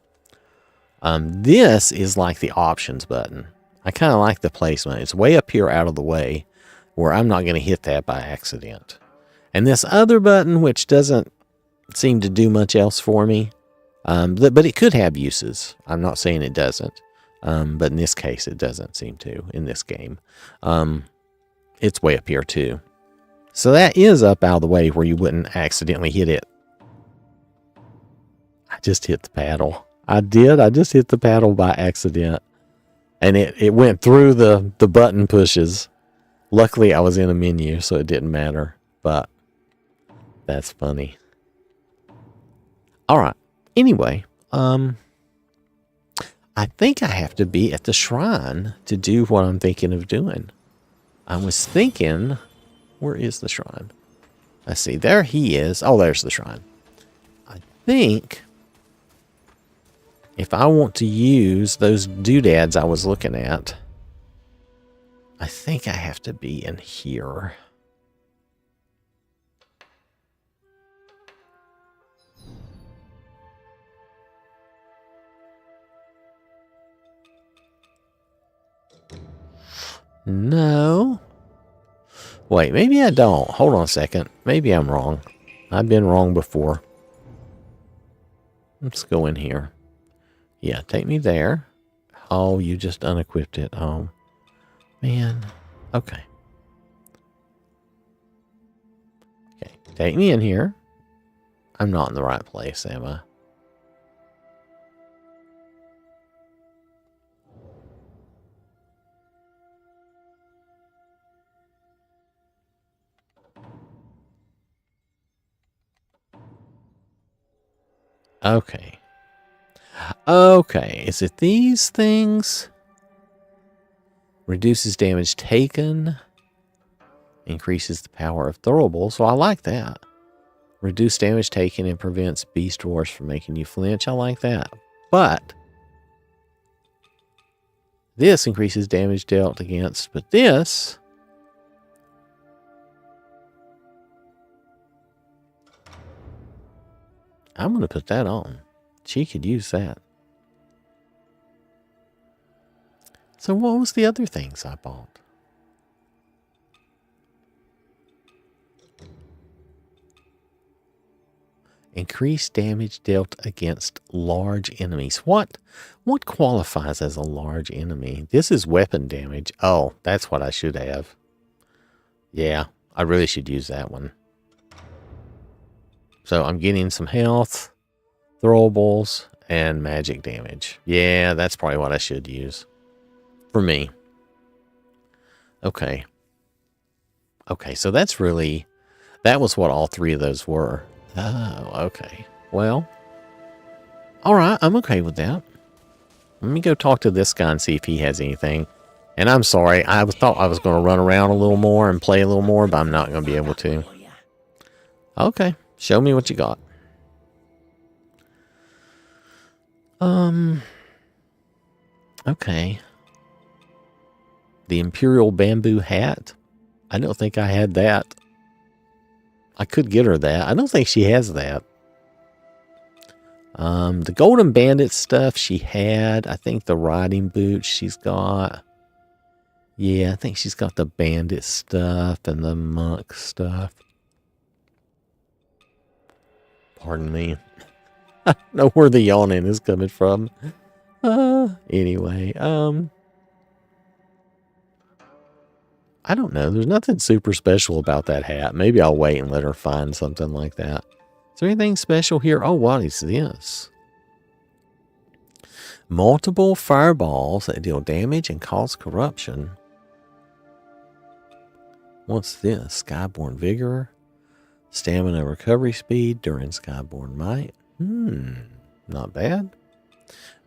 This is like the options button. I kind of like the placement. It's way up here out of the way where I'm not going to hit that by accident. And this other button, which doesn't seem to do much else for me, but it could have uses. I'm not saying it doesn't, but in this case, it doesn't seem to in this game. It's way up here too. So that is up out of the way where you wouldn't accidentally hit it. I just hit the paddle. I did. I just hit the paddle by accident. And it went through the button pushes. Luckily, I was in a menu, so it didn't matter. But that's funny. All right. Anyway, I think I have to be at the shrine to do what I'm thinking of doing. I was thinking, where is the shrine? Let's see. There he is. Oh, there's the shrine. I think if I want to use those doodads I was looking at, I think I have to be in here. No. Wait, maybe I don't. Hold on a second. Maybe I'm wrong. I've been wrong before. Let's go in here. Yeah, take me there. Oh, you just unequipped it. Oh, man. Okay. Okay, take me in here. I'm not in the right place, am I? Okay. Okay, is it these things? Reduces damage taken. Increases the power of throwable, so I like that. Reduce damage taken and prevents beast wars from making you flinch. I like that. But this increases damage dealt against, but this... I'm going to put that on. She could use that. So what was the other things I bought? Increased damage dealt against large enemies. What qualifies as a large enemy? This is weapon damage. Oh, that's what I should have. Yeah, I really should use that one. So I'm getting some health, throwables, and magic damage. Yeah, that's probably what I should use. For me. Okay. Okay, so that's really... That was what all three of those were. Oh, okay. Well, all right, I'm okay with that. Let me go talk to this guy and see if he has anything. And I'm sorry, I thought I was going to run around a little more and play a little more, but I'm not going to be able to. Okay, show me what you got. Okay. The Imperial Bamboo Hat. I don't think I had that. I could get her that. I don't think she has that. The Golden Bandit stuff she had. I think the riding boots she's got. Yeah, I think she's got the bandit stuff and the monk stuff. Pardon me. I don't know where the yawning is coming from. Anyway, I don't know. There's nothing super special about that hat. Maybe I'll wait and let her find something like that. Is there anything special here? Oh, what is this? Multiple fireballs that deal damage and cause corruption. What's this? Skyborn Vigor. Stamina recovery speed during Skyborn Might. Not bad.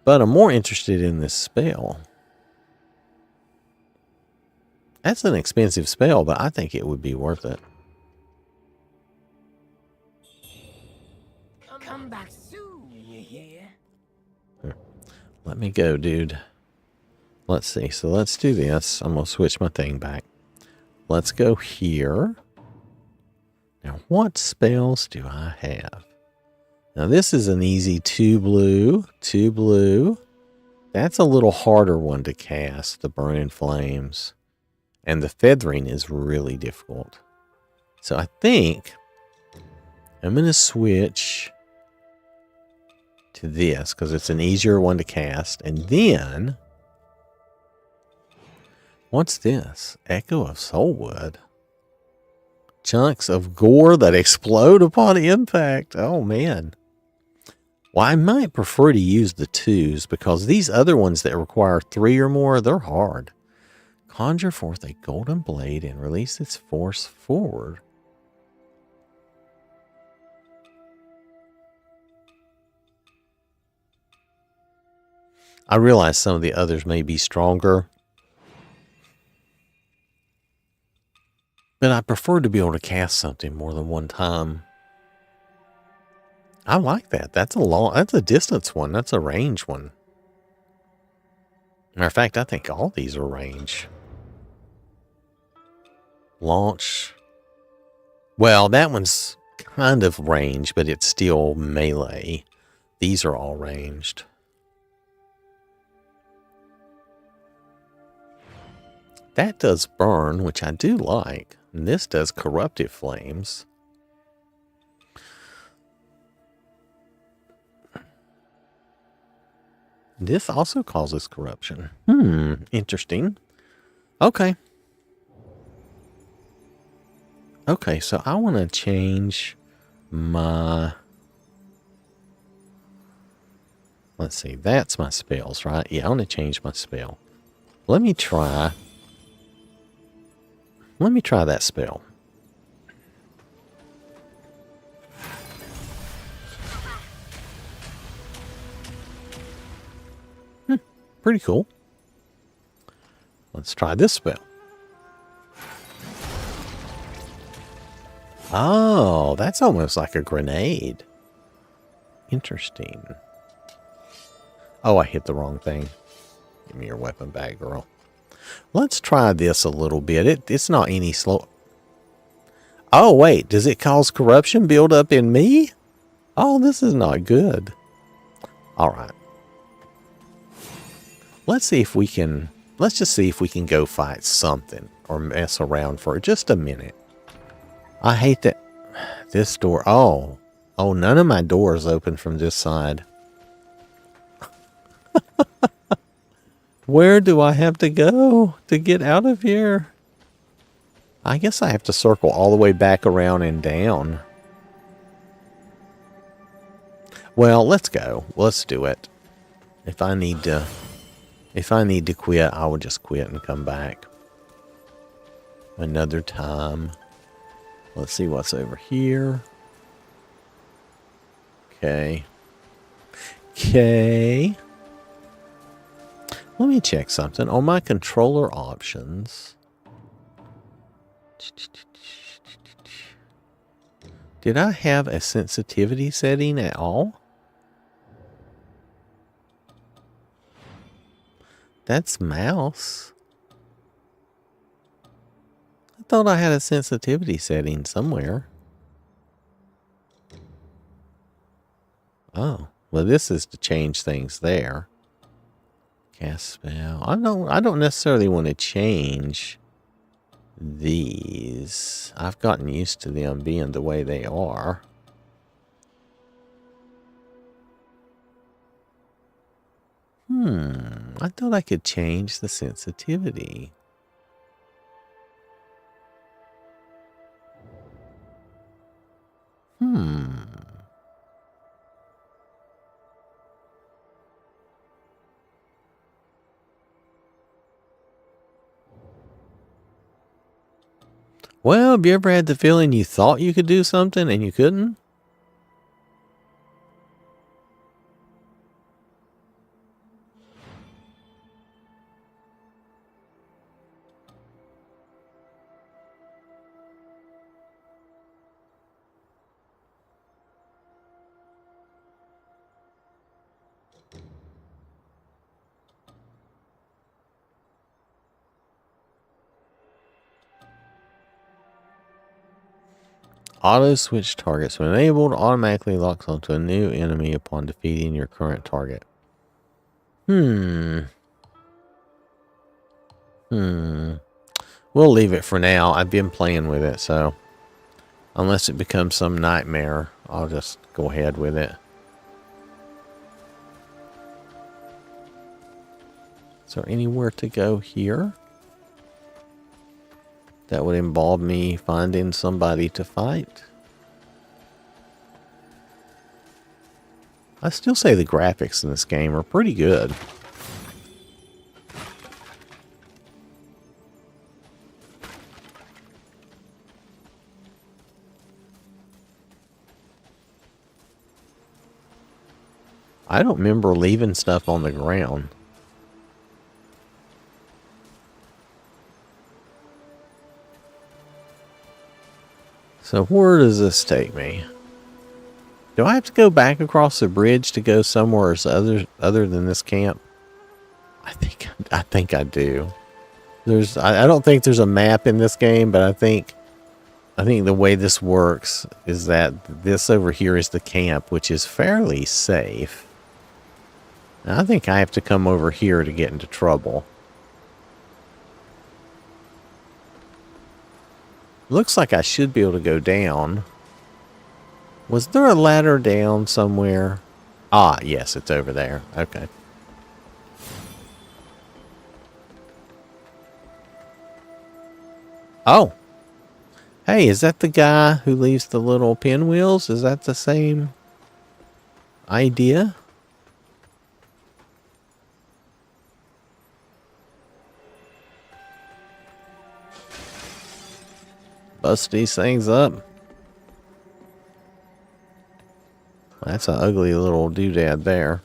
But I'm more interested in this spell. That's an expensive spell, but I think it would be worth it. Come back soon, you hear? Let me go, dude. Let's see. So let's do this. I'm going to switch my thing back. Let's go here. Now, what spells do I have? Now, this is an easy 2 blue. 2 blue. That's a little harder one to cast, the Burning Flames. And the Feathering is really difficult. So I think I'm going to switch to this because it's an easier one to cast. And then, what's this? Echo of Soulwood. Chunks of gore that explode upon impact. Oh, man. Well, I might prefer to use the 2s because these other ones that require 3 or more, they're hard. Conjure forth a golden blade and release its force forward. I realize some of the others may be stronger, but I prefer to be able to cast something more than one time. I like that. That's a distance one. That's a range one. Matter of fact, I think all these are range. Launch. Well, that one's kind of range, but it's still melee. These are all ranged. That does burn, which I do like. And this does corruptive flames. This also causes corruption. Interesting. Okay. Okay, so I want to change my... Let's see, that's my spells, right? Yeah, I want to change my spell. Let me try that spell. Pretty cool. Let's try this spell. Oh, that's almost like a grenade. Interesting. Oh, I hit the wrong thing. Give me your weapon back, girl. Let's try this a little bit. It's not any slow. Oh, wait. Does it cause corruption build up in me? Oh, this is not good. All right. Let's see if we can... Let's just see if we can go fight something or mess around for just a minute. I hate that this door. Oh, none of my doors open from this side. Where do I have to go to get out of here? I guess I have to circle all the way back around and down. Well, let's go. Let's do it. If I need to quit, I will just quit and come back another time. Let's see what's over here. Okay. Let me check something. On my controller options. Did I have a sensitivity setting at all? That's mouse. I thought I had a sensitivity setting somewhere. Oh, well, this is to change things there. Cast spell. I don't necessarily want to change these. I've gotten used to them being the way they are. I thought I could change the sensitivity. Well, have you ever had the feeling you thought you could do something and you couldn't? Auto switch targets. When enabled, automatically locks onto a new enemy upon defeating your current target. We'll leave it for now. I've been playing with it, so unless it becomes some nightmare, I'll just go ahead with it. Is there anywhere to go here that would involve me finding somebody to fight? I still say the graphics in this game are pretty good. I don't remember leaving stuff on the ground. So where does this take me? Do I have to go back across the bridge to go somewhere other than this camp? I think I do. I don't think there's a map in this game, but I think the way this works is that this over here is the camp, which is fairly safe. Now, I think I have to come over here to get into trouble. Looks like I should be able to go down. Was there a ladder down somewhere? Ah, yes, it's over there. Okay. Oh. Hey, is that the guy who leaves the little pinwheels? Is that the same idea? Bust these things up. That's an ugly little doodad there.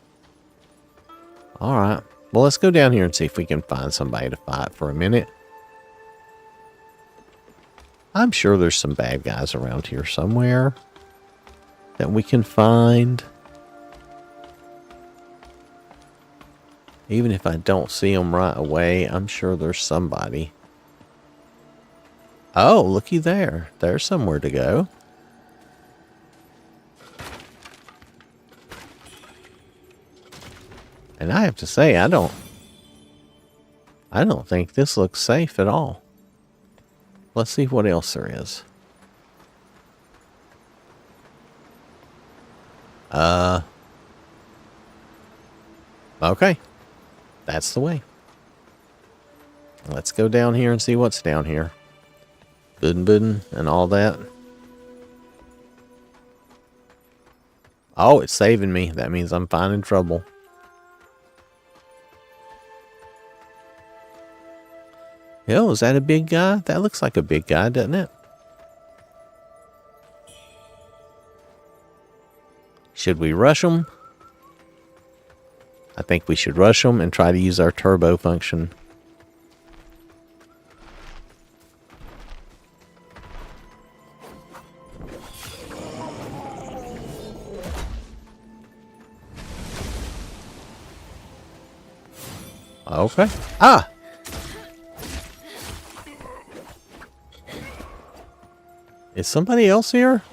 Alright. Well, let's go down here and see if we can find somebody to fight for a minute. I'm sure there's some bad guys around here somewhere that we can find. Even if I don't see them right away, I'm sure there's somebody. Oh, looky there. There's somewhere to go. And I have to say, I don't think this looks safe at all. Let's see what else there is. Okay. That's the way. Let's go down here and see what's down here. Buddin' and all that. Oh, it's saving me. That means I'm finding trouble. Yo, is that a big guy? That looks like a big guy, doesn't it? Should we rush him? I think we should rush him and try to use our turbo function. Okay. Ah! Is somebody else here?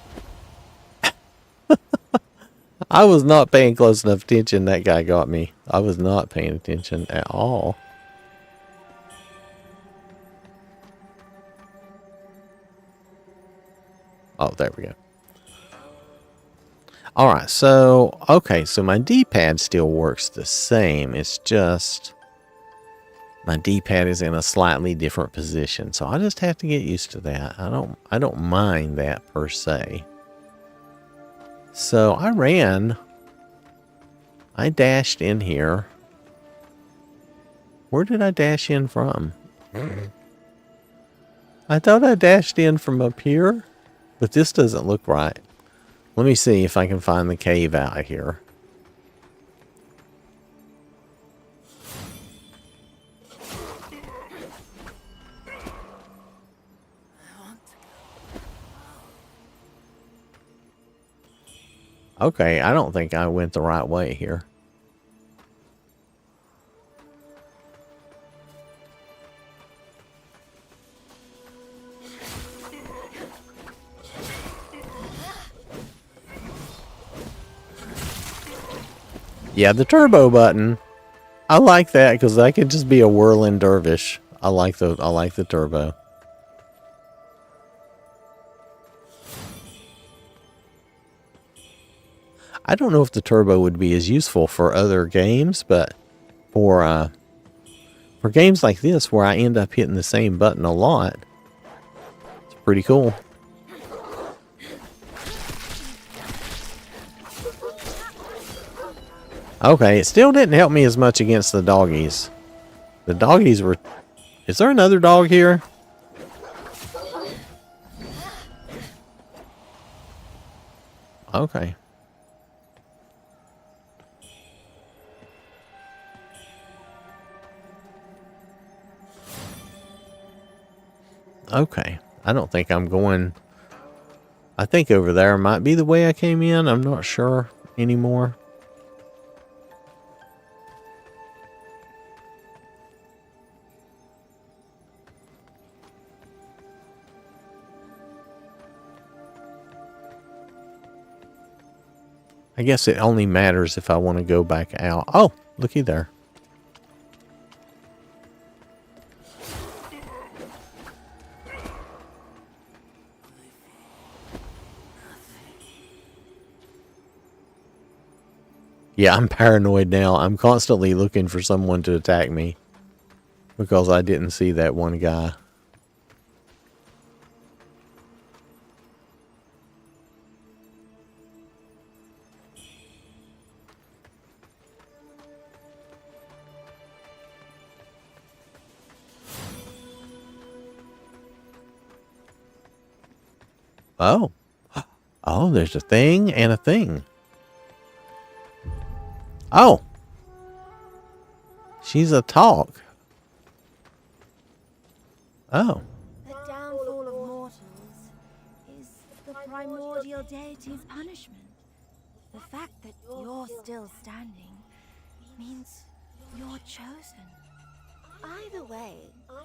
I was not paying close enough attention. That guy got me. I was not paying attention at all. Oh, there we go. Alright, so, okay, so my D-pad still works the same. It's just my D-pad is in a slightly different position. So I just have to get used to that. I don't mind that per se. So I dashed in here. Where did I dash in from? I thought I dashed in from up here, but this doesn't look right. Let me see if I can find the cave out here. Okay, I don't think I went the right way here. Yeah, the turbo button. I like that because I can just be a whirling dervish. I like the turbo. I don't know if the turbo would be as useful for other games, but for games like this where I end up hitting the same button a lot, it's pretty cool. Okay, it still didn't help me as much against the doggies. The doggies were... Is there another dog here? Okay. Okay. I don't think I'm going... I think over there might be the way I came in. I'm not sure anymore. I guess it only matters if I want to go back out. Oh, looky there. Yeah, I'm paranoid now. I'm constantly looking for someone to attack me because I didn't see that one guy. Oh. Oh, there's a thing and a thing. Oh. She's a talk. Oh. The downfall of mortals is the primordial deity's punishment. The fact that you're still standing means you're chosen. Either way,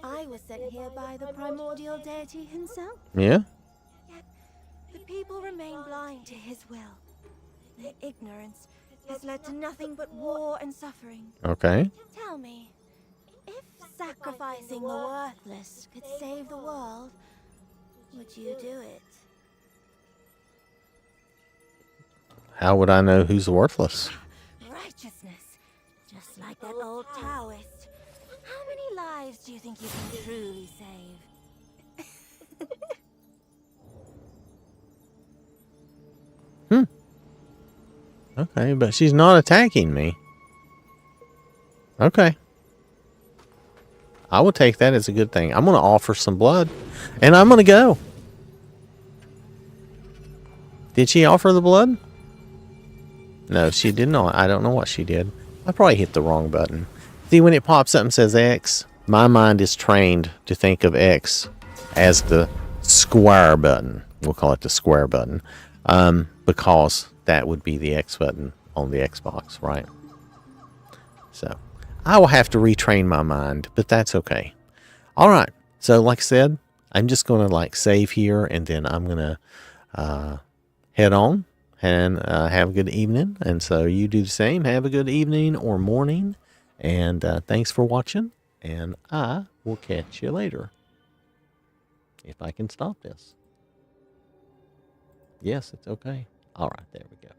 I was sent here by the primordial deity himself. Yeah? Yet, the people remain blind to his will. Their ignorance has led to nothing but war and suffering. Okay. Tell me, if sacrificing the worthless could save the world, would you do it? How would I know who's worthless? Righteousness, just like that old Taoist. How many lives do you think you can truly save? Okay, but she's not attacking me. Okay. I will take that as a good thing. I'm going to offer some blood, and I'm going to go. Did she offer the blood? No, she did not. I don't know what she did. I probably hit the wrong button. See, when it pops up and says X, my mind is trained to think of X as the square button. We'll call it the square button. Because that would be the X button on the Xbox, right? So, I will have to retrain my mind, but that's okay. All right. So, like I said, I'm just going to like save here, and then I'm going to head on and have a good evening. And so you do the same. Have a good evening or morning. And thanks for watching. And I will catch you later. If I can stop this. Yes, it's okay. All right, there we go.